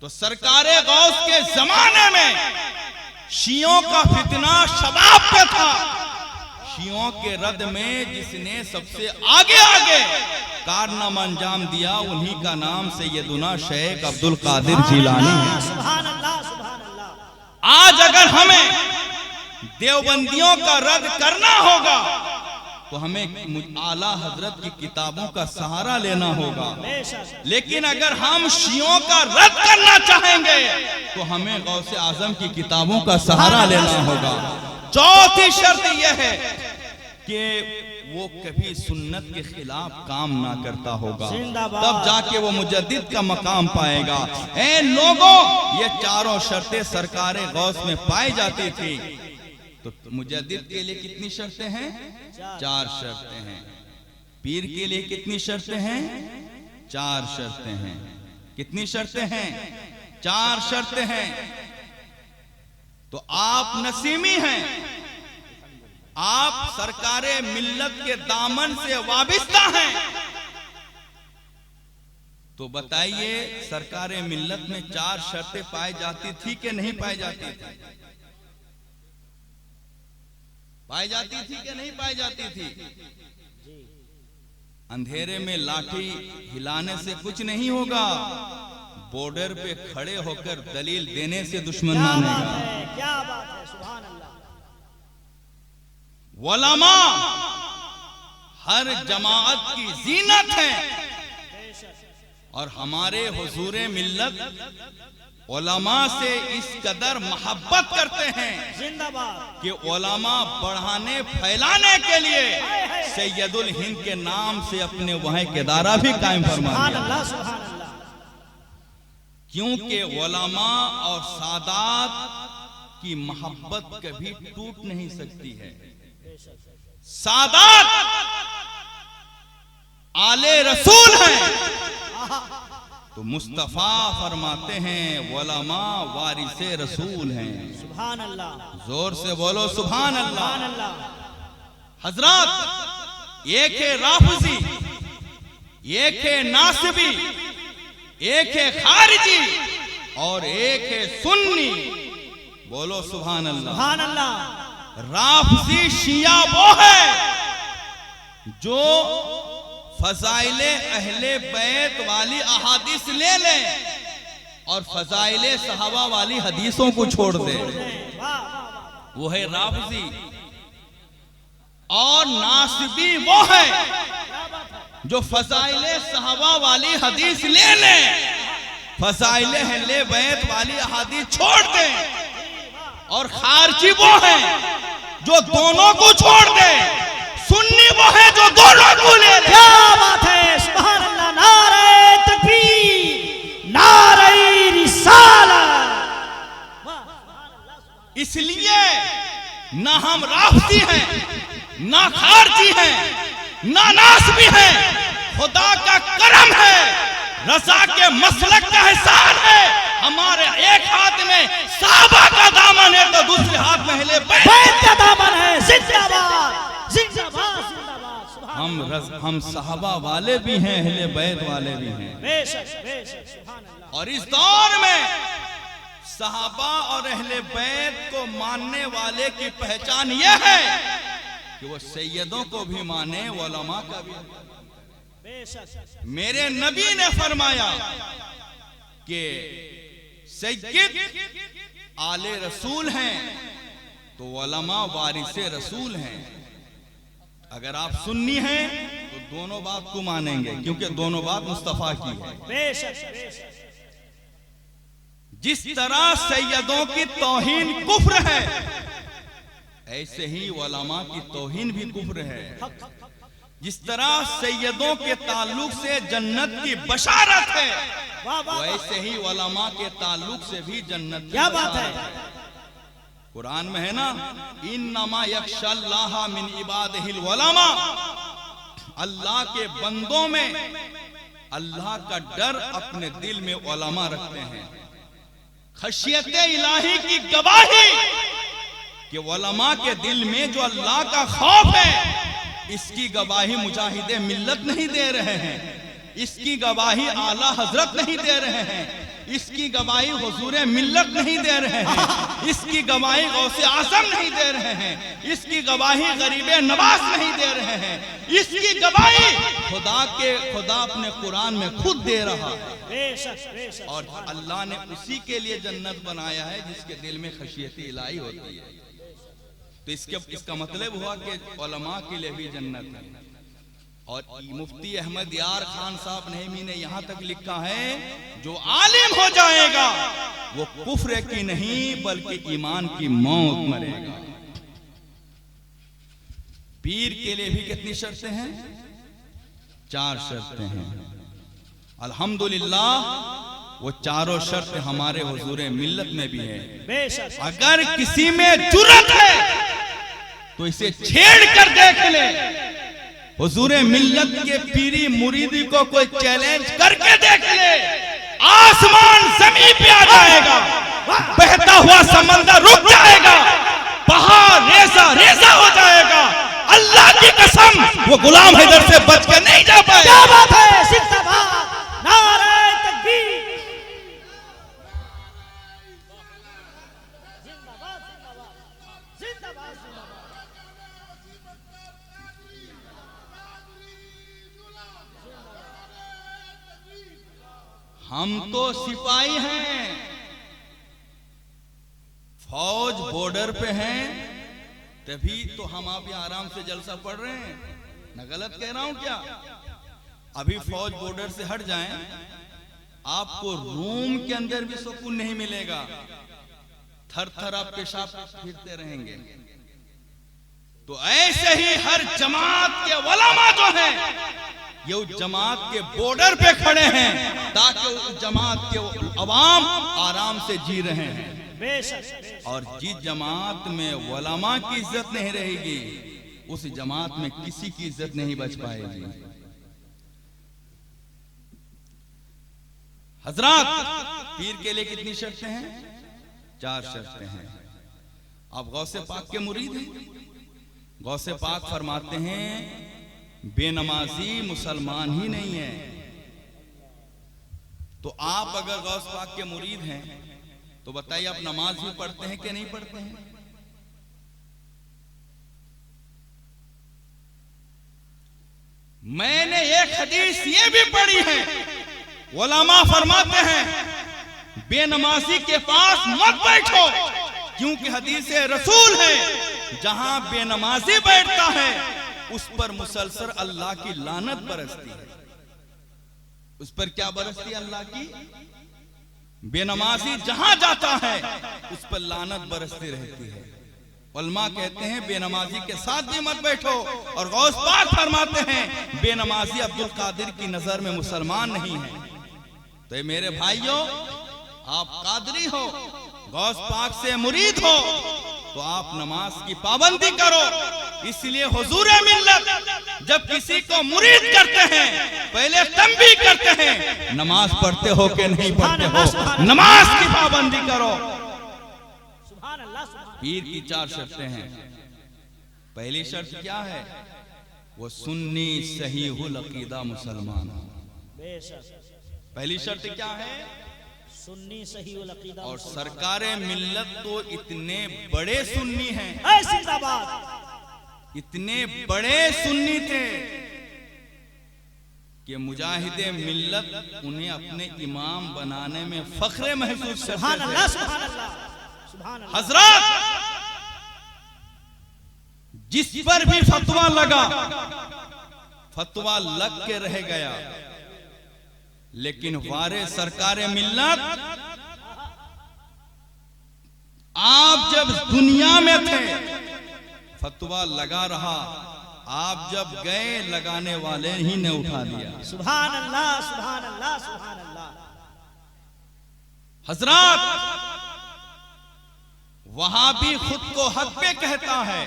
तो सरकारे गौस के जमाने में शियों का फितना शबाब पे था। शियों के रद में जिसने सबसे आगे आगे कारनामा अंजाम दिया उन्हीं का नाम सैयदुना शेख अब्दुल कादिर जिलानी है। सुभान अल्लाह, सुभान अल्लाह। आज अगर हमें देवबंदियों का रद्द करना होगा तो हमें आला हजरत की किताबों का सहारा लेना होगा। लेकिन अगर हम शियों का रद्द करना चाहेंगे तो हमें गौसे आजम की किताबों का सहारा लेना होगा। चौथी शर्त यह है कि वो कभी सुन्नत के खिलाफ काम ना करता होगा, तब जाके वो मुजद्दिद का मकाम पाएगा। ऐ लोगों, ये चारों शर्तें सरकारे गौस में पाई जाती थी। तो मुजद्दिद के लिए कितनी शर्तें हैं? 4 शर्तें हैं। पीर के लिए कितनी शर्तें हैं? 4 शर्तें हैं। कितनी शर्तें हैं? 4 शर्तें हैं। तो आप नसीमी हैं, आप सरकारे मिल्लत के दामन से वाबिस्ता हैं। तो बताइए, सरकारे मिल्लत में 4 शर्तें पाई जाती थी कि नहीं पाई जाती थी? पाई जाती थी कि नहीं पाई जाती थी? अंधेरे में लाठी हिलाने से कुछ नहीं होगा, बॉर्डर पे खड़े होकर दलील देने से दुश्मन मानेगा। क्या बात है, सुभान अल्लाह। उलमा हर जमात की जीनत है और हमारे हुजूरे मिल्लत उलमा से इस कदर मोहब्बत करते हैं जिंदाबाद कि उलमा बढ़ाने फैलाने के लिए सैयदुल हिंद के नाम से अपने वहाँ के दायरा भी कायम फरमा दिया। क्योंकि उलमा और सादात की मोहब्बत कभी टूट नहीं सकती है। सादात आले रसूल हैं तो मुस्तफा फरमाते हैं उलमा वारिसे रसूल हैं। सुभान अल्लाह। जोर से बोलो सुभान अल्लाह। हजरत, एक है राफिजी, एक है नासिबी, एक है खारिजी और एक है सुन्नी। बोलो सुभान अल्लाह। सुभान अल्लाह। राफिजी शिया वो है जो फजाइले अहले बैत वाली अहादीस ले ले और फजाइले सहाबा वाली हदीसों को छोड़ दे, वो है राफिजी। और नासिबी वो है जो फजाइले सहाबा वाली हदीस ले ले, फजाइले अहले बैत वाली अहादीस छोड़ दे। और खारजी वो है जो दोनों को छोड़ दे। सुन्नी वो है जो दोनों को ले ले। क्या बात है, सुभान अल्लाह। नारे तकबीर, नारे रिसालत। इसलिए ना हम राफिजी हैं, ना खारजी हैं, ना नासबी हैं। खुदा का करम है, रजा के मसलक का एहसान है। हमारे एक हाथ में साहबा का दामन है तो दूसरे हाथ में अहले बैत का दामन है। जिंदाबाद जिंदाबाद जिंदाबाद। हम साहबा वाले भी हैं, अहले बैत वाले भी हैं। बेशक बेशक, सुभान अल्लाह। और इस दौर में साहबा और अहले बैत को मानने वाले की पहचान यह है कि वो सैयदों को भी माने, उलमा का भी। बेशक मेरे नबी ने फरमाया कि सैयद आले रसूल हैं तो उलमा वारिसे रसूल हैं। अगर आप सुन्नी हैं तो दोनों बात को मानेंगे, क्योंकि दोनों बात मुस्तफा की है। बेशक बेशक। जिस तरह सैयदों की तौहीन कुफ्र है, ऐसे ही उलमा की तौहीन भी कुफ्र है। जिस तरह सैयदों के ताल्लुक से जन्नत की बशारत है, वैसे ही उलमा के ताल्लुक से भी जन्नत की क्या बात है। कुरान में है ना, इन्नमा यख्शल्लाह मिन इबादिहिल उलमा। अल्लाह के बंदों में अल्लाह का डर अपने दिल में उलमा रखते हैं। खशियत इलाही की गवाही कि उलमा के दिल में जो अल्लाह का खौफ है, इसकी गवाही मुजाहिदे मिल्लत नहीं दे रहे हैं, इसकी गवाही आला हजरत नहीं दे रहे हैं, इसकी गवाही हुजूरे मिल्लत नहीं दे रहे हैं, इसकी गवाही गौसे आजम नहीं दे रहे हैं, इसकी गवाही गरीबे नवाज नहीं दे रहे हैं, इसकी गवाही खुदा अपने कुरान में खुद दे रहा है। बेशक बेशक। और अल्लाह ने उसी के लिए जन्नत बनाया है जिसके दिल में खशियत इलाही होती है। तो इसका मतलब हुआ कि उलमा के लिए भी जन्नत है। और मुफ्ती अहमद यार खान साहब नईमी ने यहां तक लिखा है, जो आलिम हो जाएगा वो कुफ्र की नहीं बल्कि ईमान की मौत मरेगा। पीर के लिए भी कितनी शर्तें हैं? 4 शर्तें हैं। अल्हम्दुलिल्लाह वो चारों शर्त हमारे हुजूरे मिल्लत में भी है। बेशक अगर किसी में जुर्रत है तो इसे छेड़ कर देख ले। हुजूरे मिल्लत के पीरी मुरीदी को कोई चैलेंज करके देख ले, आसमान जमीन पे आ जाएगा, बहता हुआ समंदर रुक जाएगा, पहाड़ रेजा रेजा हो जाएगा। अल्लाह की कसम वो गुलाम हैदर से बच के नहीं जा पाए। क्या बात है, जिंदाबाद, नारे तकबीर, जिंदाबाद जिंदाबाद जिंदाबाद जिंदाबाद। हम तो सिपाही हैं, फौज बॉर्डर पे हैं, तभी तो हम आप यहाँ आराम से जलसा पढ़ रहे हैं। मैं गलत कह रहा हूं क्या? अभी फौज बॉर्डर से हट जाएं, आपको रूम के अंदर भी सुकून नहीं मिलेगा, थर थर आप पेशाब फिरते रहेंगे। तो ऐसे ही हर जमात के उलमा जो हैं ये उस जमात के बॉर्डर पे खड़े हैं ताकि उस जमात के अवाम आराम से जी रहे हैं। बेशक। और जिस जमात में उलमा की इज्जत नहीं रहेगी उस जमात में किसी की इज्जत नहीं बच पाएगी। हजरात, पीर के लिए कितनी शर्तें हैं? 4 शर्तें हैं। आप गौसे पाक के मुरीद हैं। गौसे पाक फरमाते हैं बेनमाजी मुसलमान ही नहीं है। तो आप अगर गौस पाक के मुरीद हैं तो बताइए आप नमाज भी पढ़ते हैं कि नहीं पढ़ते हैं? मैंने एक हदीस ये भी पढ़ी है, उलमा फरमाते हैं बेनमाजी के पास मत बैठो, क्योंकि हदीस रसूल है जहां बेनमाजी बैठता है उस पर मुसलसल अल्लाह की लानत बरसती है। उस पर क्या बरसती है? अल्लाह की। बेनमाजी जहां जाता है उस पर लानत बरसती रहती है। उलमा कहते हैं बेनमाजी के साथ भी मत बैठो। और गौस पाक फरमाते हैं बेनमाजी अब्दुल कादिर की नजर में मुसलमान नहीं है। तो ये मेरे भाइयों, आप कादरी हो, गौस पाक से मुरीद हो, तो आप नमाज की पाबंदी करो। इसलिए हुजूर मिल्लत जब किसी को मुरीद करते हैं पहले तंबीह करते हैं, नमाज पढ़ते हो कि नहीं पढ़ते हो, नमाज की पाबंदी करो। सुभान अल्लाह, सुभान। पीर की 4 शर्तें हैं। पहली शर्त क्या है? वो सुन्नी सहीहुल अकीदा मुसलमान हो। बेशक। पहली शर्त क्या है? सुन्नी सहीहुल अकीदा। और सरकारे मिल्लत तो इतने बड़े सुन्नी हैं, जिंदाबाद, इतने बड़े सुन्नी थे कि मुजाहिदे मिल्लत उन्हें अपने इमाम बनाने में फख्र महसूस करते थे। सुभान अल्लाह, सुभान अल्लाह, सुभान अल्लाह। हजरत, जिस पर भी फतवा लगा, फतवा लग के रह गया, लेकिन वारे सरकारे मिल्लत आप जब दुनिया में थे फतवा लगा रहा, आप जब गए लगाने वाले ही ने उठा लिया। सुभान अल्लाह, सुभान अल्लाह, सुभान अल्लाह। हजरत, वहां भी खुद को हक पे कहता है,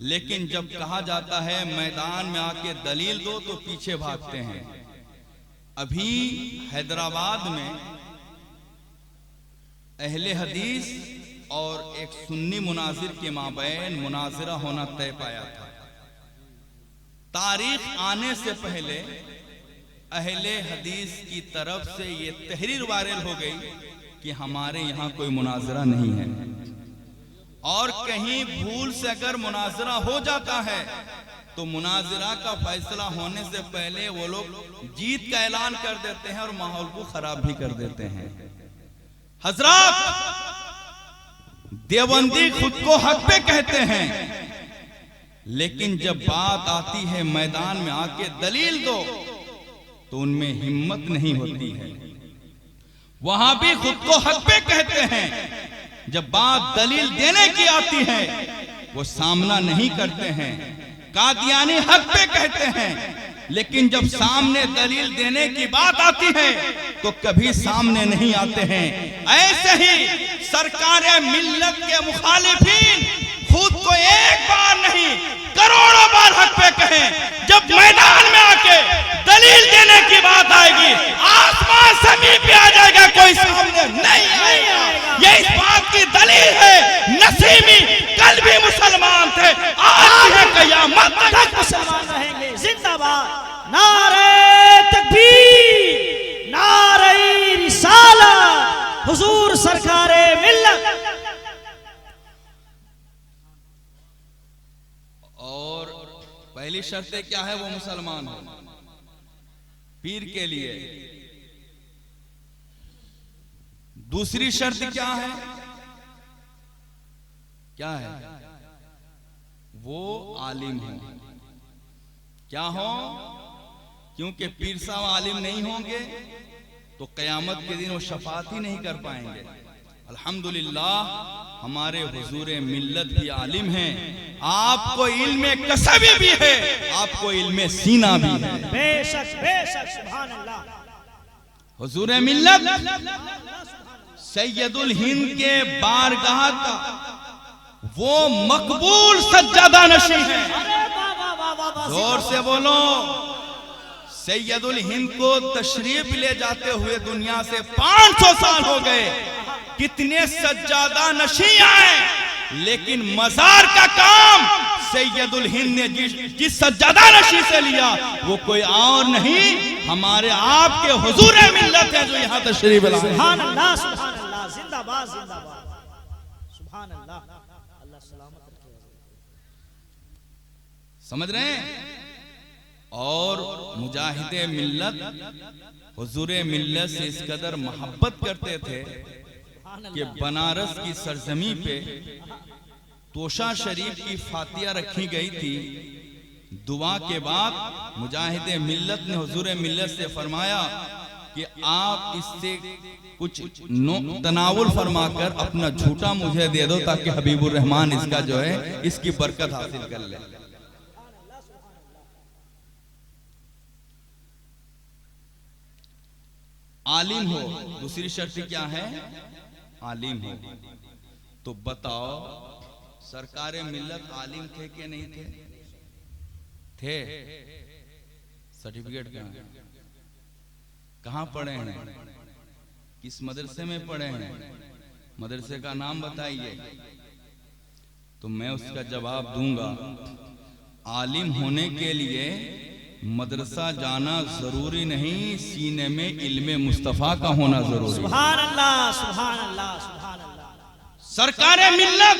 लेकिन जब कहा जाता है मैदान में आके दलील दो तो पीछे भागते हैं। अभी हैदराबाद में अहले हदीस और एक सुन्नी मुनाजिर के माबैन मुनाजिरा होना तय पाया था। तारीख आने से पहले अहले हदीस की तरफ से ये तहरीर वायरल हो गई कि हमारे यहाँ कोई मुनाजिरा नहीं है, और कहीं भूल से अगर मुनाजिरा हो जाता है तो मुनाजिरा का फैसला होने से पहले वो लोग जीत का ऐलान कर देते हैं और माहौल को खराब भी कर देते हैं। हजरत, देवबंदी खुद को हक पे कहते हैं, लेकिन जब बात आती है मैदान में आके दलील दो तो उनमें हिम्मत नहीं होती है। वहां भी खुद को हक पे कहते हैं, जब बात दलील देने की आती है वो सामना नहीं करते हैं। कादियानी हक पे कहते हैं, लेकिन जब सामने दलील देने की बात आती है तो कभी सामने नहीं आते हैं। ऐसे ही सरकार मिल्लत के मुखालिफिन खुद को एक बार नहीं करोड़ों बार हक पे कहें, जब मैदान में आके दलील देने की बात आएगी आसमान जमीन पे आ जाएगा, कोई सामने नहीं आएगा। ये इस बात की दलील है, नसीमी कल भी मुसलमान थे, आज है कयामत तक मुसलमान रहेंगे। जिंदाबाद। नारे तकबीर, नारे रिसालत, हुजूर सरकारे मिल्लत। और पहली शर्त क्या है? वो मुसलमान हो पीर के लिए। दूसरी शर्त क्या है? क्या है? वो आलिम हो। क्या हो? क्योंकि पीर साहब आलिम नहीं होंगे तो कयामत के दिन वो शफात ही नहीं कर पाएंगे। अल्हम्दुलिल्लाह हमारे हुजूरे मिल्लत भी आलिम हैं। आपको इल्मे कसबी भी है, आपको इल्मे सीना भी है। बेशक बेशक, सुभान अल्लाह। हुजूरे मिल्लत सैयदुल हिंद के बारगाह का वो मकबूल सज्जादा नशी है। जोर से बोलो। सैयदुल हिंद को तशरीफ ले जाते हुए दुनिया से 500 साल हो गए। कितने सज्जादा नशी आए, लेकिन मजार का काम सैयदुल हिंद ने जिस सज्जादा नशी से लिया वो कोई और नहीं, हमारे आपके हुजूर मिल्लत है जो यहाँ तशरीफ लाए। सुभान अल्लाह, सुभान अल्लाह। जिंदाबाद जिंदाबाद, सुभान अल्लाह। अल्लाह सलामत रखे। समझ रहे हैं? और मुजाहिदे मिल्लत हुजूरे मिल्लत से इस कदर मोहब्बत करते थे कि बनारस की सरजमी पे तोशा शरीफ की फातिया रखी गई थी। दुआ के बाद मुजाहिदे मिल्लत ने हुजूरे मिल्लत से फरमाया कि आप इससे कुछ तनावुल फरमाकर अपना झूठा मुझे दे दो ताकि हबीबुर रहमान इसका जो है इसकी बरकत हासिल कर ले। आलिम हो। दूसरी शर्त क्या है? आलिम हो। तो बताओ सरकारे मिल्लत आलिम थे कि नहीं थे? थे। सर्टिफिकेट कहाँ है? कहाँ पढ़े हैं? किस मदरसे में पढ़े हैं? मदरसे का नाम बताइए तो मैं उसका जवाब दूंगा। आलिम होने के लिए मदरसा जाना जरूरी नहीं, सीने में इल्मे मुस्तफा का होना जरूरी। सुभान अल्लाह, सुभान अल्लाह, सुभान अल्लाह। सरकारे मिल्लत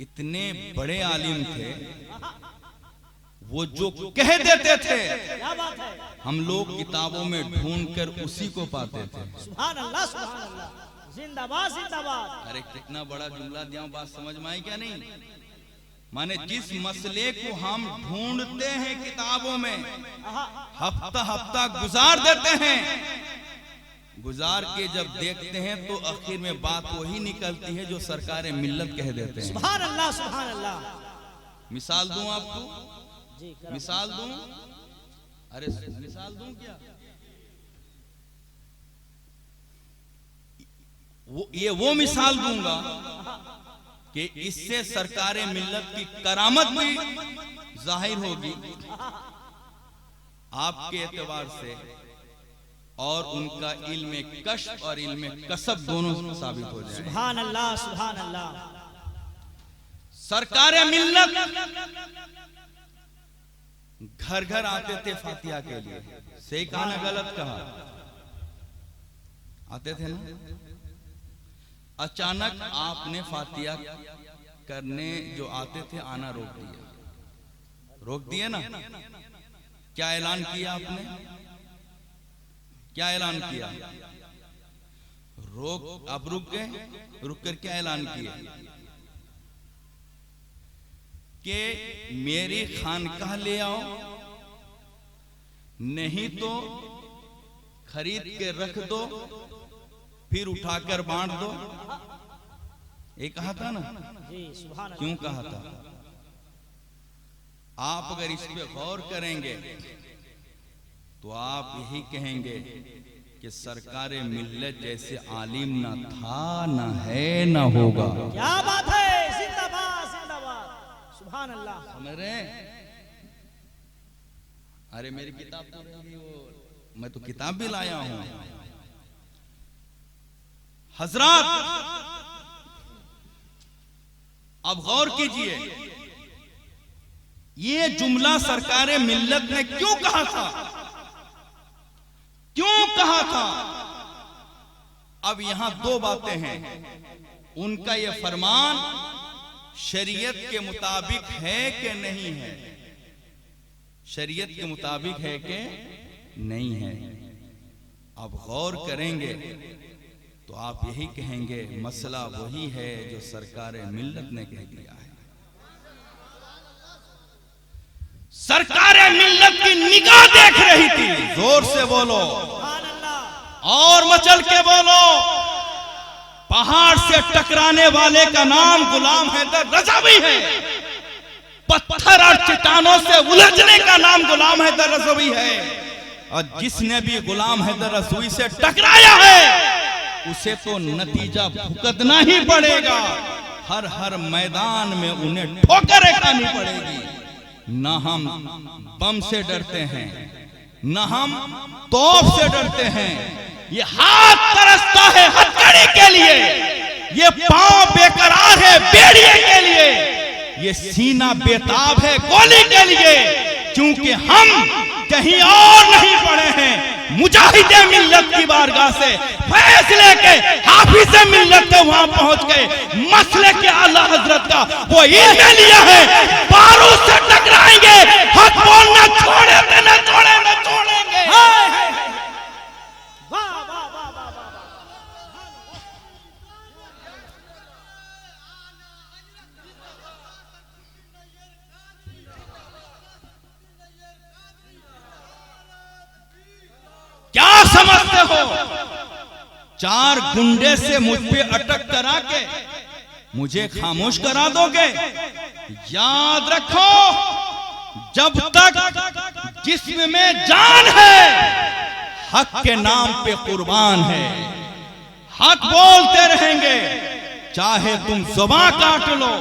इतने बड़े आलिम थे, वो जो कह देते थे क्या बात है? हम लोग किताबों में ढूंढकर उसी को पाते थे। सुभान अल्लाह, सुभान अल्लाह। जिंदाबाद जिंदाबाद। अरे कितना बड़ा जुमला दिया, बात समझ में आई क्या नहीं? माने जिस मसले को हम ढूंढते हैं किताबों में, हफ्ता हफ्ता गुजार देते हैं, गुजार के जब देखते हैं तो आखिर में बात वही निकलती है जो सरकारे मिल्लत कह देते हैं। सुभान अल्लाह, सुभान अल्लाह। मिसाल दूं आपको? जी, मिसाल दूं? अरे मिसाल दूं क्या? वो मिसाल दूंगा कि इससे सरकारे मिल्लत की करामत भी जाहिर होगी आपके एतबार से, और उनका इल्मे कश्फ और इल्मे कसब दोनों साबित हो जाए। सुभान अल्लाह, सुभान अल्लाह। सरकारे मिल्लत घर घर आते थे फातिहा के लिए। सही कहा ना गलत कहा? आते थे ना। अचानक आपने फातिहा करने जो आते थे आना रोक दिया। रोक दिए ना। क्या ऐलान किया आपने? क्या ऐलान किया? आप रुक गए, रुक कर क्या ऐलान किए कि मेरी खानकाह ले आओ, नहीं तो खरीद के रख दो, फिर उठाकर बांट दो। ये कहा था ना? जी सुभान अल्लाह। क्यों कहा था? आप अगर इस पे गौर करेंगे तो आप यही कहेंगे कि सरकारे मिल्लत जैसे आलिम ना था, ना है, ना होगा। क्या बात है, जिंदाबाद जिंदाबाद, सुभान अल्लाह। समझ रहे हैं? अरे मेरी किताब तो रही, वो मैं तो किताब भी लाया हूं। हजरात अब गौर कीजिए, ये जुमला सरकारे मिल्लत ने क्यों कहा था? क्यों कहा था? अब यहां दो बातें हैं। उनका यह फरमान शरीयत के मुताबिक है कि नहीं है? शरीयत के मुताबिक है कि नहीं है? अब गौर करेंगे तो आप यही कहेंगे मसला वही है जो सरकारे मिल्लत ने कह दिया है। सरकारे मिल्लत की निगाह देख रही थी। जोर से बोलो और मचल के बोलो। पहाड़ से टकराने वाले का नाम गुलाम हैदर रज़ावी है। पत्थर और चट्टानों से उलझने का नाम गुलाम हैदर रज़ावी है। और जिसने भी गुलाम हैदर रज़ावी से टकराया है उसे तो नतीजा भुगतना ही पड़ेगा। हर हर मैदान में उन्हें ठोकरें खानी पड़ेगी। न हम बम से डरते हैं, न हम तोप से डरते हैं। ये हाथ तरसता है हथकड़ी के लिए, ये पांव बेकरार है बेड़िए के लिए, ये सीना बेताब है गोली के लिए। क्योंकि हम कहीं और नहीं पड़े हैं। मुजाहिदे मिल्लत की बारगाह से फैसले के हाफिज़े मिल्लत के वहां पहुंच गए। मसले के आला हजरत का वो इल्म लिया है। बारूद से टकराएंगे, हक बोलना छोड़ेंगे न छोड़ेंगे, न छोड़ेंगे। वाह वाह वाह वाह वाह। क्या समझते हो? चार गुंडे से मुझ पे अटक करा के मुझे खामोश करा दोगे? याद रखो, जब तक जिस्म में जान है हक के नाम पे कुर्बान है। हक बोलते रहेंगे, चाहे तुम जुबान काट लो,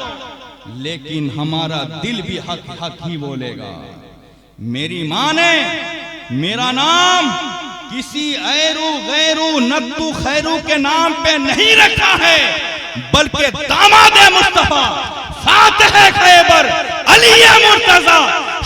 लेकिन हमारा दिल भी हक हक ही बोलेगा। मेरी मां ने मेरा नाम किसी ऐरू गैरू नत्तू खैरू के नाम पे नहीं रखा है, बल्कि दामाद मुस्तफा, फातिह खैबर, अली मुर्तजा,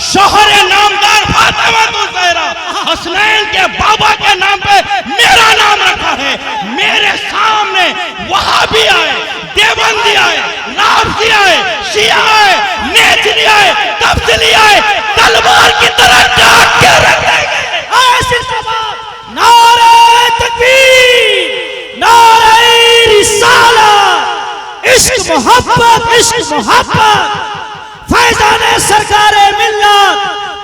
शोहर नामदार फातिमा ज़हरा, हसनैन के बाबा के नाम पे मेरा नाम रखा है। मेरे सामने वहाबी आए, देवबंदी आए, राफजी आए, शिया आए, नेचरी आए, तफसीली आए, तलवार की तरह काट के रखेंगे। नारे तकबीर, नारे रिसालत, इश्क मोहब्बत, इश्क मोहब्बत, फैजाने सरकारे मिल्लत,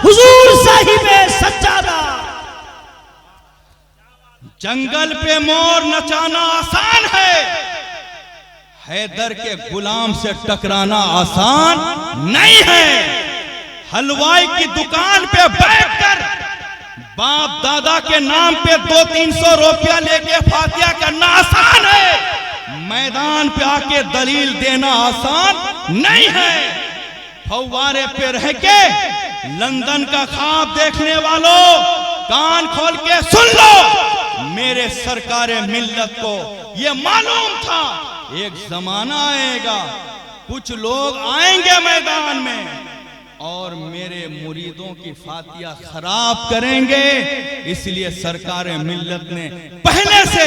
हुजूर साहिबे सज्जादा। जंगल पे मोर नचाना आसान है, हैदर के गुलाम से टकराना आसान नहीं है। हलवाई की दुकान पे बैठकर बाप दादा के नाम पे 200-300 रुपया लेके फातिया करना आसान है। मैदान पे आके दलील देना आसान नहीं है। फव्वारे पे रह के लंदन का ख्वाब देखने वालों, कान खोल के सुन लो। मेरे सरकारे मिल्लत को ये मालूम था एक जमाना आएगा, कुछ लोग आएंगे मैदान में और मेरे मुरीदों की फातिया खराब करेंगे। इसलिए सरकार मिल्लत ने पहले से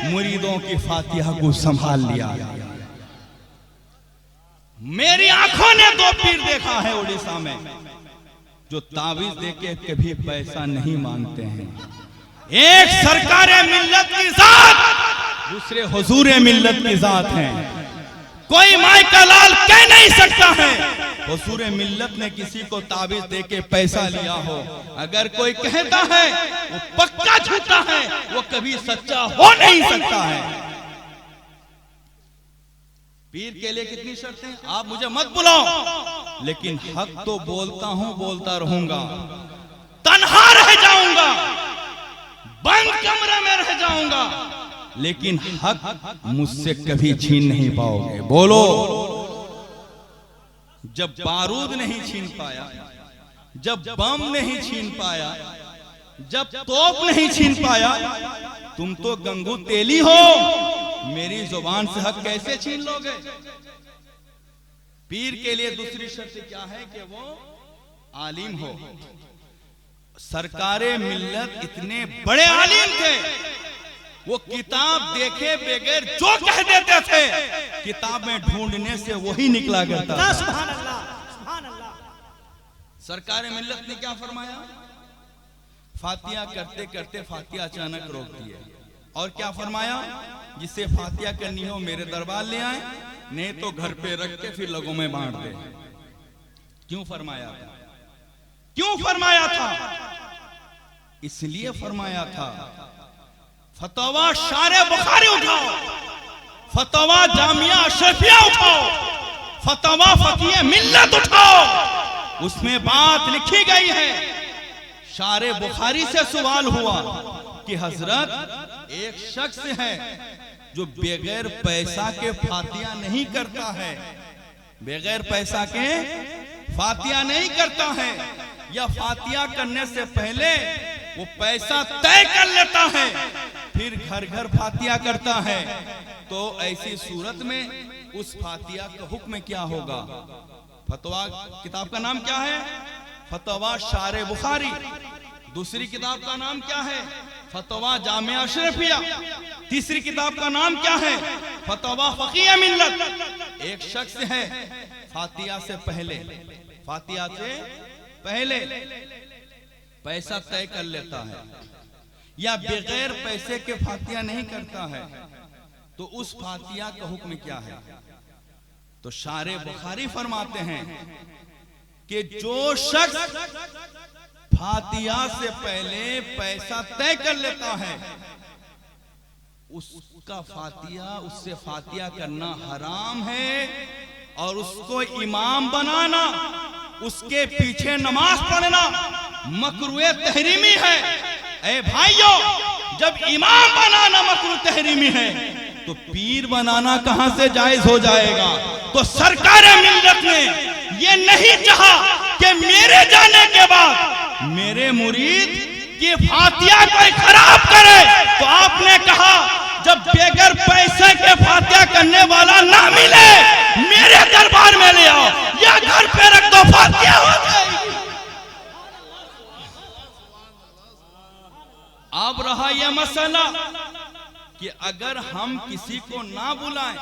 मुरीदों की फातिया को संभाल लिया। मेरी आंखों ने 2 पीर देखा है उड़ीसा में जो तावीज देके कभी पैसा नहीं मांगते हैं। एक सरकार मिल्लत की जात, दूसरे हुजूर मिल्लत की जात हैं। कोई माई का लाल कह नहीं सकता है हुजूर मिल्लत ने किसी को ताबीज देके पैसा लिया हो। अगर कोई कहता है वो पक्का झूठा है, वो कभी सच्चा हो नहीं सकता है। पीर के लिए कितनी शर्तें, आप मुझे मत बुलाओ, लेकिन हक तो बोलता हूं, बोलता रहूंगा। तन्हा रह जाऊंगा, बंद कमरे में रह जाऊंगा, लेकिन हक मुझसे कभी छीन नहीं पाओगे। बोलो। जब बारूद नहीं छीन पाया, जब बम नहीं छीन पाया, जब तोप नहीं छीन पाया, तुम तो गंगू तेली हो, मेरी जुबान से हक कैसे छीन लोगे? पीर के लिए दूसरी शर्त क्या है कि वो आलिम हो। सरकारे मिल्लत इतने बड़े आलिम थे, वो किताब देखे बगैर जो कह देते थे, किताब में ढूंढने से वही निकला करता था। सुभान अल्लाह, सुभान अल्लाह। सरकारे मिल्लत ने क्या फरमाया? फातिया करते करते फातिया अचानक रोक दिए, और क्या फरमाया? जिसे फातिया करनी हो मेरे दरबार ले आए, नहीं तो घर पे रख के फिर लोगों में बांट दे। क्यों फरमाया था? क्यों फरमाया था? इसलिए फरमाया था फतवा शारे बुखारी उठाओ, फतवा जामिया अशरफिया उठाओ, फतवा फकीह मिल्लत उठाओ। उसमें बात लिखी गई है। शारे बुखारी से सवाल हुआ कि हजरत एक शख्स है जो बगैर पैसा के फातिया नहीं करता है, बगैर पैसा के फातिया नहीं करता है, या फातिया करने से पहले वो पैसा तय कर लेता है, फिर घर घर फातिया करता है, तो ऐसी सूरत में उस फातिया का हुक्म क्या होगा? फतवा किताब का नाम क्या है? फतवा शारे बुखारी। दूसरी किताब का नाम क्या है? फतवा जामिया अशरफिया। तीसरी किताब का नाम क्या है? फतवा फकीह मिल्लत। एक शख्स है फातिया से पहले, फातिया से पहले पैसा तय कर लेता है, या बगैर पैसे के फातिया नहीं करता है, तो उस फातिया का हुक्म क्या है? तो शारे बुखारी फरमाते हैं कि जो शख्स फातिया से पहले पैसा तय कर लेता है, उसका फातिया, उससे फातिया करना हराम है, और उसको इमाम बनाना, उसके पीछे नमाज पढ़ना मकरूह तहरीमी है। ए भाइयों, जब इमाम बनाना मकरूह तहरीमी है, तो पीर बनाना कहां से जायज हो जाएगा? तो सरकारे मिल्लत ने ये नहीं चाहा कि मेरे जाने के बाद मेरे मुरीद की फातिया कोई खराब करे, तो आपने कहा जब बगैर पैसे के फातिया करने वाला ना मिले, मेरे दरबार में ले आओ, या घर पे रख दो, फातिया हो जाएगी। अब रहा यह मसला कि अगर हम किसी को ना बुलाएं,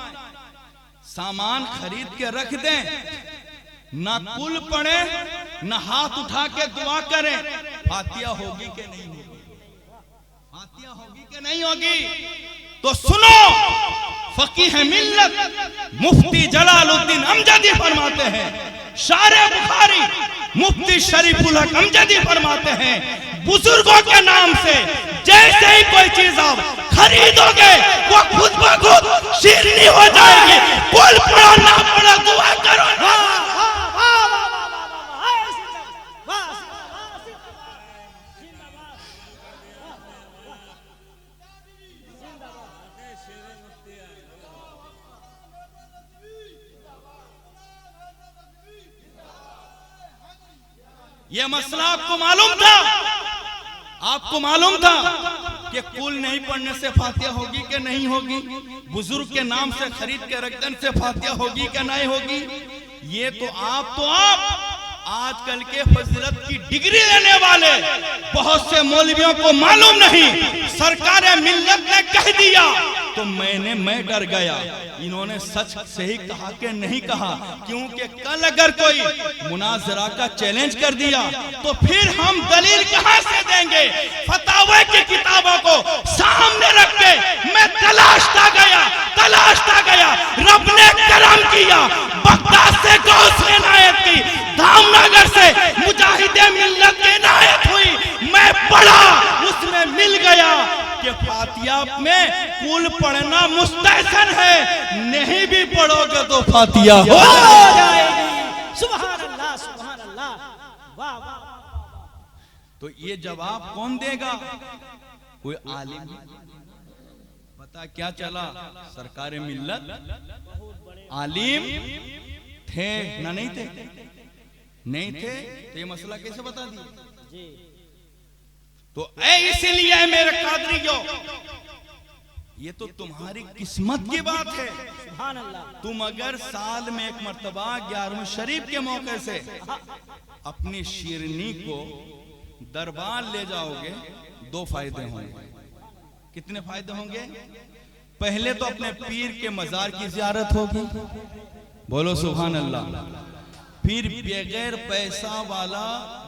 सामान खरीद के रख दें, ना कुल पड़े, ना हाथ उठा के दुआ करें, फातिया होगी कि नहीं होगी? फातिया होगी कि नहीं होगी? तो सुनो, फकीह मिल्लत मुफ्ती जलालुद्दीन अमजदी फरमाते हैं, शारे बुखारी मुफ्ती शरीफुल हक अमजदी फरमाते हैं, बुजुर्गों के नाम से जैसे ही कोई चीज आप खरीदोगे, वो खुद ब खुद शीरनी हो जाएगी। कुल पढ़ो ना पढ़ो, दुआ करो। यह मसला आपको मालूम था? आपको मालूम था कि कुल नहीं पढ़ने से फातिया होगी कि नहीं होगी? बुजुर्ग के नाम से खरीद के रखने से फातिया होगी कि नहीं होगी? ये तो आप आजकल के फजीलत की डिग्री लेने वाले बहुत से मौलवियों को मालूम नहीं। सरकारे मिल्लत ने कह दिया तो मैं डर गया, इन्होंने सच सही कहा कि नहीं कहा, क्योंकि कल अगर कोई मुनाजरा का चैलेंज कर दिया तो फिर हम दलील कहां से देंगे? फतावे की किताबों को सामने रख के मैं तलाशता गया पढ़ना मुस्तहसन है, नहीं भी पढ़ोगे तो फातिया हो जाएगी। सुभान अल्लाह, सुभान अल्लाह, वाह वाह। तो ये जवाब कौन देगा? कोई आलिम। पता क्या चला? सरकार मिल्लत आलिम थे ना नहीं थे? नहीं थे तो ये मसला कैसे बता दिया? तो इसलिए मेरे कादरियो, ये तो तुम्हारी किस्मत की बात है। सुभान अल्लाह। तुम अगर साल में एक मर्तबा 11वें शरीफ के मौके से अपनी शिरनी को दरबार ले जाओगे, दो फायदे होंगे। कितने फायदे होंगे? पहले तो अपने पीर के मजार की जियारत होगी, बोलो सुभान अल्लाह। फिर बगैर पैसा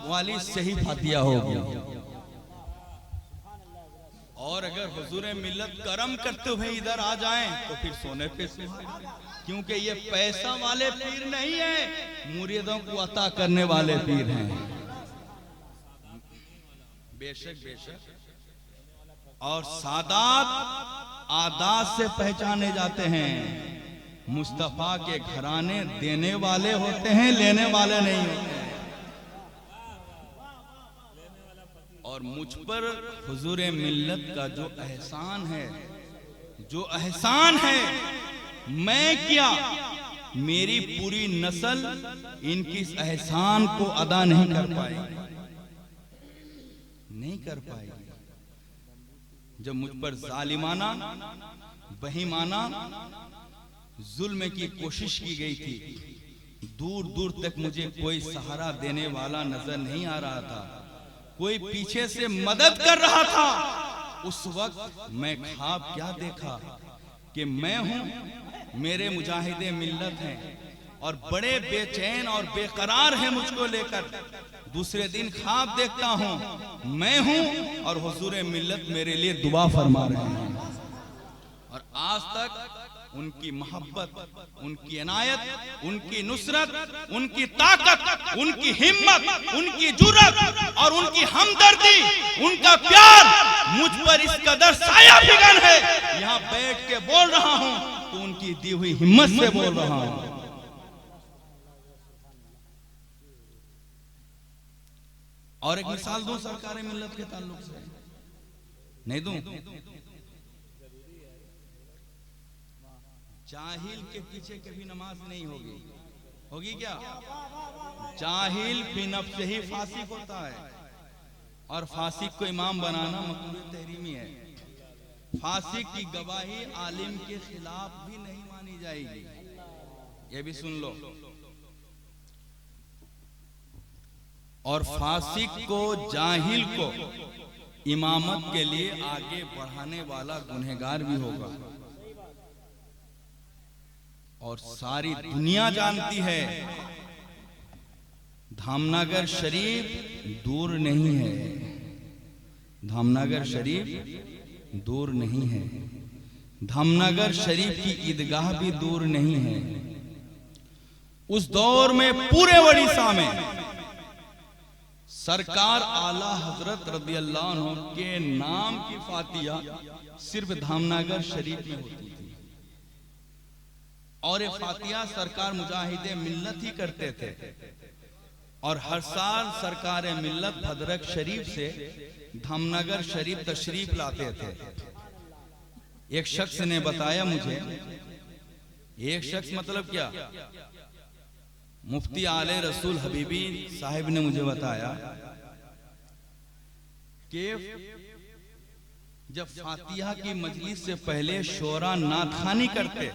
वाली सही फातिया होगी। और अगर हुजूर मिल्लत करम करते हुए इधर आ जाएं तो फिर सोने पे सुहागा, क्योंकि ये पैसा वाले पीर नहीं है, मुरीदों को अता करने वाले पीर हैं। बेशक बेशक। और सादात आदात से पहचाने जाते हैं। मुस्तफा के घराने देने वाले होते हैं, लेने वाले नहीं होते हैं। और मुझ पर हुजूर मिल्लत का जो एहसान है, मैं क्या, मेरी पूरी नस्ल इनकी इस एहसान को अदा नहीं कर पाएगी। जब मुझ पर जालिमाना, बेईमाना जुल्म की कोशिश की गई थी, दूर दूर तक मुझे कोई सहारा देने वाला नजर नहीं आ रहा था, कोई पीछे से मदद कर रहा था। उस वक्त मैं ख्वाब क्या देखा कि मैं हूं, मेरे मुजाहिदे मिल्लत हैं और बड़े बेचैन और बेकरार हैं मुझको लेकर। दूसरे दिन ख्वाब देखता हूं, मैं हूं और हुजूर मिल्लत मेरे लिए दुआ फरमा रहे हैं। और आज तक उनकी मोहब्बत, उनकी इनायत, उनकी नुसरत, उनकी ताकत, उनकी हिम्मत, उनकी जुर्रत और उनकी हमदर्दी, उनका प्यार मुझ पर इस कदर साया फिगन है। यहाँ बैठ के बोल रहा हूँ तो उनकी दी हुई हिम्मत से बोल रहा हूँ। और एक मिसाल दूं सरकार मिल्लत के ताल्लुक से, नहीं दूं? जाहिल के पीछे कभी नमाज नहीं होगी क्या? जाहिल फी नफ्से ही फासिक होता है, और फासिक को इमाम बनाना मकरूह तहरीमी है। फासिक की गवाही आलिम के खिलाफ भी नहीं मानी जाएगी, ये भी सुन लो। और फासिक को, जाहिल को इमामत के लिए आगे बढ़ाने वाला गुनहगार भी होगा। और सारी दुनिया जानती है धामनगर शरीफ दूर नहीं है, धामनगर शरीफ दूर नहीं है, धामनगर शरीफ की ईदगाह भी दूर नहीं है। उस दौर में पूरे उड़ीसा में सरकार आला हजरत रज़ी अल्लाह अन्हु के नाम की फातिया सिर्फ धामनगर शरीफ में होती थी। और ये फातिया सरकार मुजाहिदे मिल्लत ही करते थे। और हर साल सरकार मिल्लत भद्रक शरीफ से धामनगर शरीफ तशरीफ लाते थे। एक शख्स ने बताया मुझे, एक शख्स मतलब क्या, मुफ्ती आले रसूल हबीबी साहिब ने मुझे बताया कि जब फातिहा की मजलिस से पहले शोरा नातखानी करते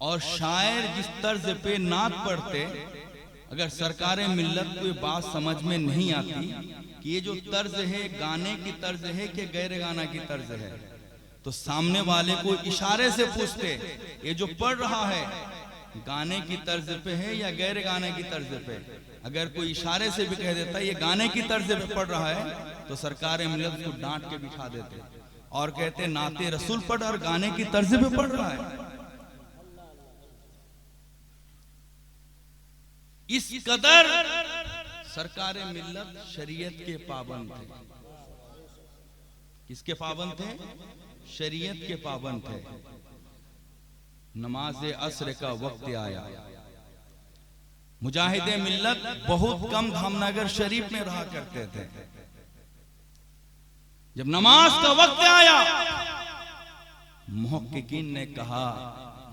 और शायर जिस तर्ज पे नात पढ़ते, अगर सरकार मिल्लत को ये बात समझ में नहीं आती कि ये जो तर्ज है गाने की तर्ज है कि गैर गाना की तर्ज है, तो सामने वाले को इशारे से पूछते ये जो पढ़ रहा है गाने की तर्ज पे है या गैर गाने की तर्ज पे। अगर कोई इशारे से भी कह देता है ये गाने की तर्ज पे पढ़ रहा है तो सरकार मिल्लत को डांट के बिठा देते और कहते नाते रसूल पढ़ और गाने की तर्ज पे पढ़ रहा है। इस कदर सरकार मिल्लत शरीयत के पाबंद थे। किसके पाबंद थे? शरीयत के पाबंद थे। नमाज असर का वक्त आया, मुजाहिदे मिल्लत बहुत कम धामनगर शरीफ में रहा करते थे। जब नमाज का वक्त आया, मुहक्किकीन ने कहा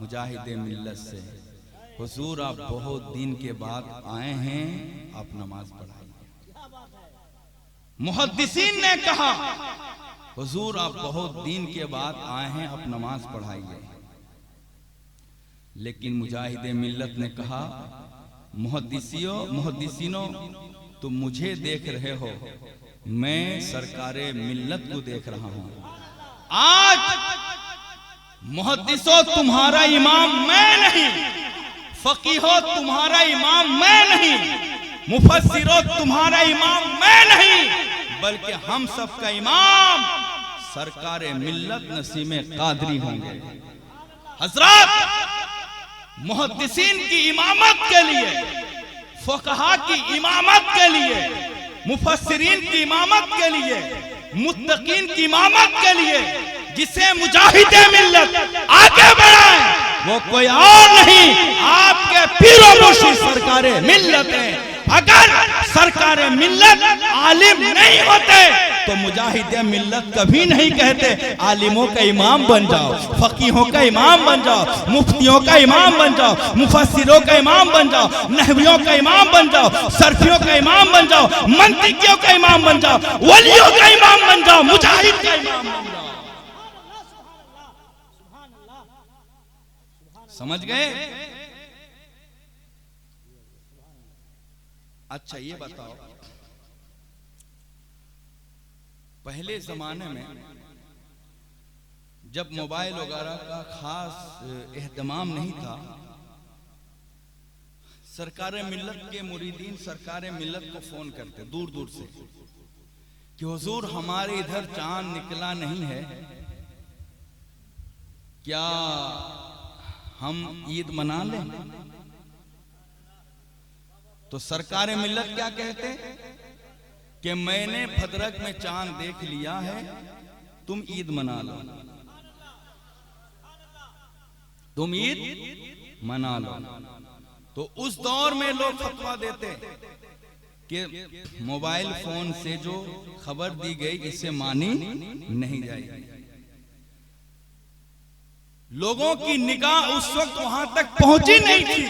मुजाहिदे मिल्लत से, हुजूर आप बहुत दिन के बाद आए हैं, आप नमाज पढ़ाइए। मुहद्दिसीन ने कहा हुजूर आप बहुत दिन के बाद आए हैं, आप नमाज पढ़ाइए। लेकिन मुजाहिदे मिल्लत ने कहा मुहद्दिसीनों तुम मुझे देख रहे हो, मैं सरकारे मिल्लत को देख रहा हूं। आज मुहद्दिसो तुम्हारा इमाम मैं नहीं, फकीहो तुम्हारा इमाम मैं नहीं, मुफस्सिरो तुम्हारा इमाम मैं नहीं, बल्कि हम सब का इमाम सरकारे मिल्लत नसीमे कादरी होंगे। हजरत मुहद्दिसीन की इमामत के लिए, फुकहा की इमामत के लिए, मुफस्सिरीन की इमामत के लिए, मुत्तकीन की इमामत के लिए जिसे मुजाहिदे मिल्लत आगे बढ़ाए वो कोई और नहीं, आपके पीरो मुर्शिद सरकारे मिल्लत है। अगर सरकारे मिल्लत आलिम नहीं होते तो मुजाहिदे मिल्लत कभी नहीं कहते आलिमों का इमाम बन जाओ, फकीहों का इमाम बन जाओ, मुफ्तियों का इमाम बन जाओ, मुफस्सिरों का इमाम बन जाओ, नहवियों का इमाम बन जाओ, सरफियों का इमाम बन जाओ, मंतिकियों का इमाम बन जाओ, वलियों का इमाम बन जाओ, मुजाहिद का इमाम बन जाओ। समझ गए? अच्छा ये बताओ, पहले जमाने में जब मोबाइल वगैरह का खास एहतमाम नहीं था, सरकारे मिल्लत के मुरीदीन सरकारे मिल्लत को फोन करते दूर दूर से कि हुजूर हमारे इधर चांद निकला नहीं है, क्या हम ईद मना लें? तो सरकारे मिल्लत क्या कहते कि मैंने भद्रक में चांद देख लिया है, तुम ईद मना लो, तुम ईद मना लो। तो उस दौर में लोग फतवा देते कि मोबाइल फोन से जो खबर दी गई इसे मानी नहीं जाएगी। लोगों की निगाह उस वक्त वहां तक पहुंची नहीं थी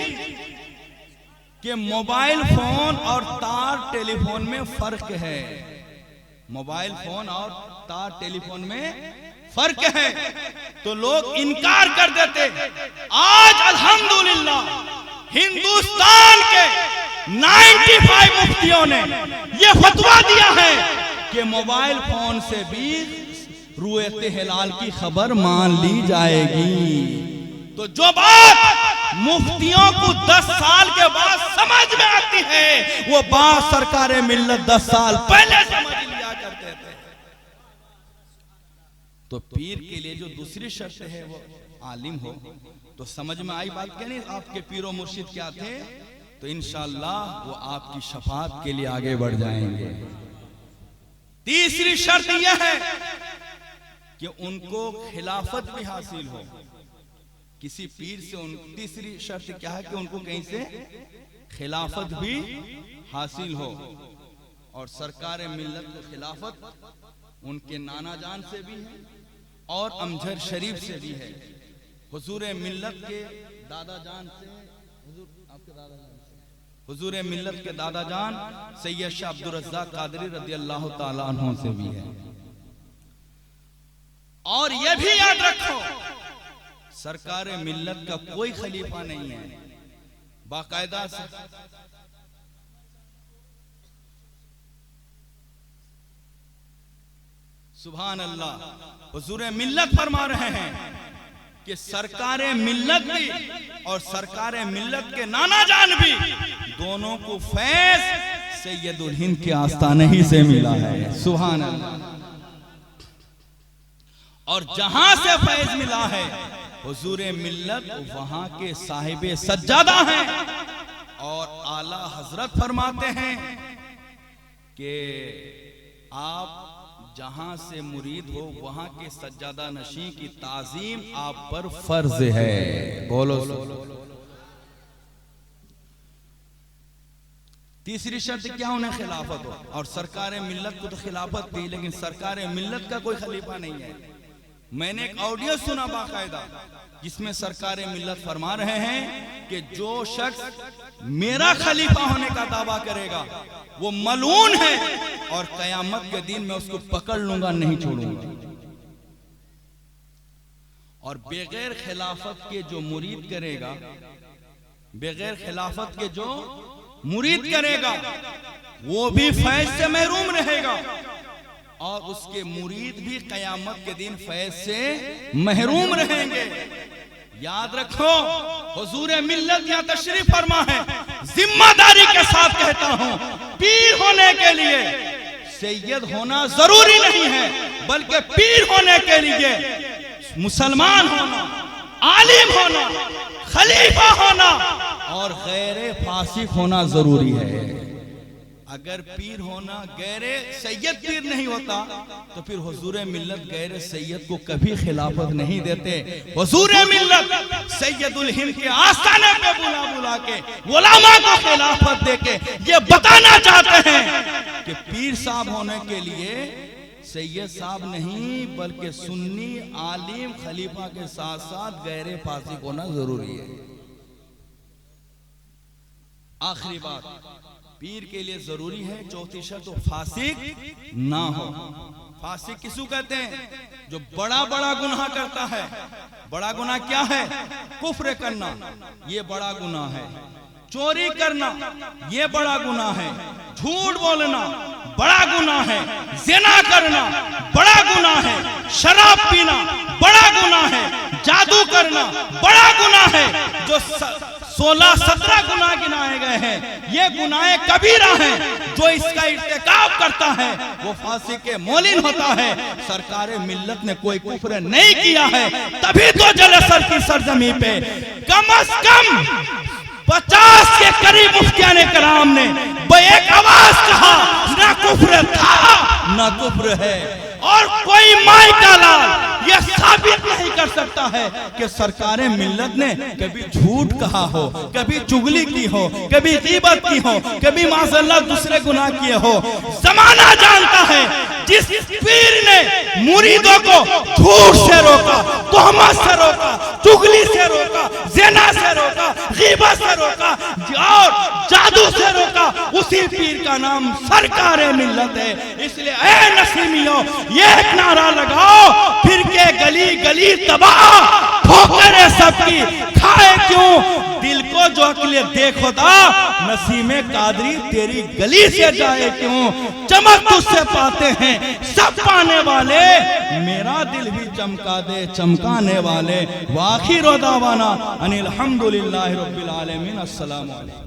कि मोबाइल फोन और तार टेलीफोन में फर्क है। मोबाइल फोन और तार टेलीफोन में फर्क है तो लोग इनकार कर देते। आज अल्हम्दुलिल्लाह हिंदुस्तान के 95 मुफ्तियों ने यह फतवा दिया है कि मोबाइल फोन से भी रुएते हिलाल की खबर मान ली जाएगी। तो जो बात मुफ्तियों को 10 साल के बाद समझ में आती है, वो बात सरकारे मिल्लत 10 साल पहले समझ लिया करते थे। तो पीर के लिए जो दूसरी शर्त है वो आलिम हो। तो समझ में आई बात? क्या नहीं, आपके पीरो मुर्शिद क्या थे? तो इंशाअल्लाह वो आपकी शफाअत के लिए आगे बढ़ जाएंगे। तीसरी शर्त यह है कि उनको खिलाफत भी हासिल हो। किसी पीर से तीसरी शर्त क्या है कि उनको कहीं से खिलाफत भी हासिल हो। और सरकार मिल्लत को खिलाफत उनके नाना जान से भी है और अमजर शरीफ से भी है। हुजूर मिल्लत के दादा जान से, आपके दादा जान से, हुजूर मिल्लत के दादा जान सैयद शाह अब्दुल रज़्ज़ाक़ क़ादरी रज़ियल्लाहु ताला अन्हु से भी है। और यह भी याद रखो, सरकार मिल्लत का कोई खलीफा नहीं है। बाकायदा से सुभान अल्लाह, हुजूर मिल्लत फरमा रहे हैं कि सरकार मिल्लत भी और सरकार मिल्लत के नाना जान भी दोनों को फैज सैयदुल हिंद के आस्ताने ही से मिला है। सुभान अल्लाह। और जहां से फैज मिला है हुजूर मिल्लत वहां के साहिबे सज्जादा हैं। और आला हजरत फरमाते हैं कि आप जहां से मुरीद हो वहां के सज्जादा नशी की ताजीम आप पर फर्ज है। बोलो। तीसरी शर्त क्या, उन्हें खिलाफत हो। और सरकार मिल्लत को तो खिलाफत थी, लेकिन सरकार मिल्लत का कोई खलीफा नहीं है। मैंने एक ऑडियो सुना बाकायदा, जिसमें सरकार मिल्लत फरमा रहे हैं कि जो शख्स मेरा खलीफा होने का दावा करेगा वो मलून है, और कयामत के दिन मैं उसको पकड़ लूंगा, नहीं छोड़ूंगा। और बगैर खिलाफत के जो मुरीद करेगा, बगैर खिलाफत के जो मुरीद करेगा वो भी फैज से महरूम रहेगा, और उसके मुरीद भी कयामत के दिन फैज से महरूम रहेंगे। याद रखो, हुजूर मिल्लत या तशरीफ फरमा है, जिम्मेदारी के साथ कहता हूं, पीर होने के लिए सैयद होना जरूरी नहीं है, बल्कि पीर होने के लिए मुसलमान होना, आलिम होना, खलीफा होना और गैर फासिक होना जरूरी है। अगर पीर होना गैरे सैयद पीर नहीं होता तो फिर हुजूर मिल्लत गैर सैयद को कभी खिलाफत नहीं देते। हुजूर मिल्लत सैयदुल हिंद के आस्थाने पे बुला बुला के उलमा को खिलाफत देके ये बताना चाहते हैं कि पीर साहब होने के लिए सैयद साहब नहीं, बल्कि सुन्नी आलिम खलीफा के साथ साथ गैर फासिक होना जरूरी है। आखिरी बात, पीर के लिए जरूरी है चौथी शर्त, तो फासिक ना हो। फासिक किसको कहते हैं? जो बड़ा बड़ा गुनाह करता है। बड़ा गुनाह क्या है? कुफ्र करना, ये बड़ा गुनाह है। चोरी करना, ये बड़ा गुनाह है। झूठ बोलना बड़ा गुनाह है। ज़िना करना बड़ा गुनाह है। शराब पीना बड़ा गुनाह है। जादू करना बड़ा गुनाह है। जो 16-17 गुनाह गिनाए गए हैं, ये गुनाह कबीरा हैं। जो इसका इर्तिकाब करता है वो फासिक के मोलिन होता है। सरकार मिल्लत ने कोई कुफ्र नहीं किया है, तभी तो जलसर की सरजमी पे कम से कम 50 के करीब मुफ्तियाने कराम ने एक आवाज कहा, ना कुफ्र था ना कुफ्र है। और कोई माई का लाल यह साबित नहीं कर सकता है कि सरकार मिल्लत ने कभी झूठ कहा हो, कभी चुगली की हो, कभी गीबत की हो, कभी माज़अल्लाह दूसरे गुनाह किए हो। जमाना जानता है जिस पीर ने मुरीदों को झूठ से रोका, तोहमत से रोका, चुगली से रोका, ज़िना से रोका, गीबत से रोका और जादू से रोका, उसी पीर का नाम सरकार मिल्लत है। इसलिए ऐ नसीमियों, ये एक नारा लगाओ, फिर के गली गली तबाह, ठोकरें सबकी खाए क्यों? दिल को जो अकले देखो दा, नसीमे कादरी तेरी गली से जाए क्यों? चमक तुझसे पाते हैं सब पाने वाले, मेरा दिल भी चमका दे चमकाने वाले। वाखिर दावाना अनिल हम्दुलिल्लाहि रब्बिल आलमीन। अस्सलामु अलैकुम।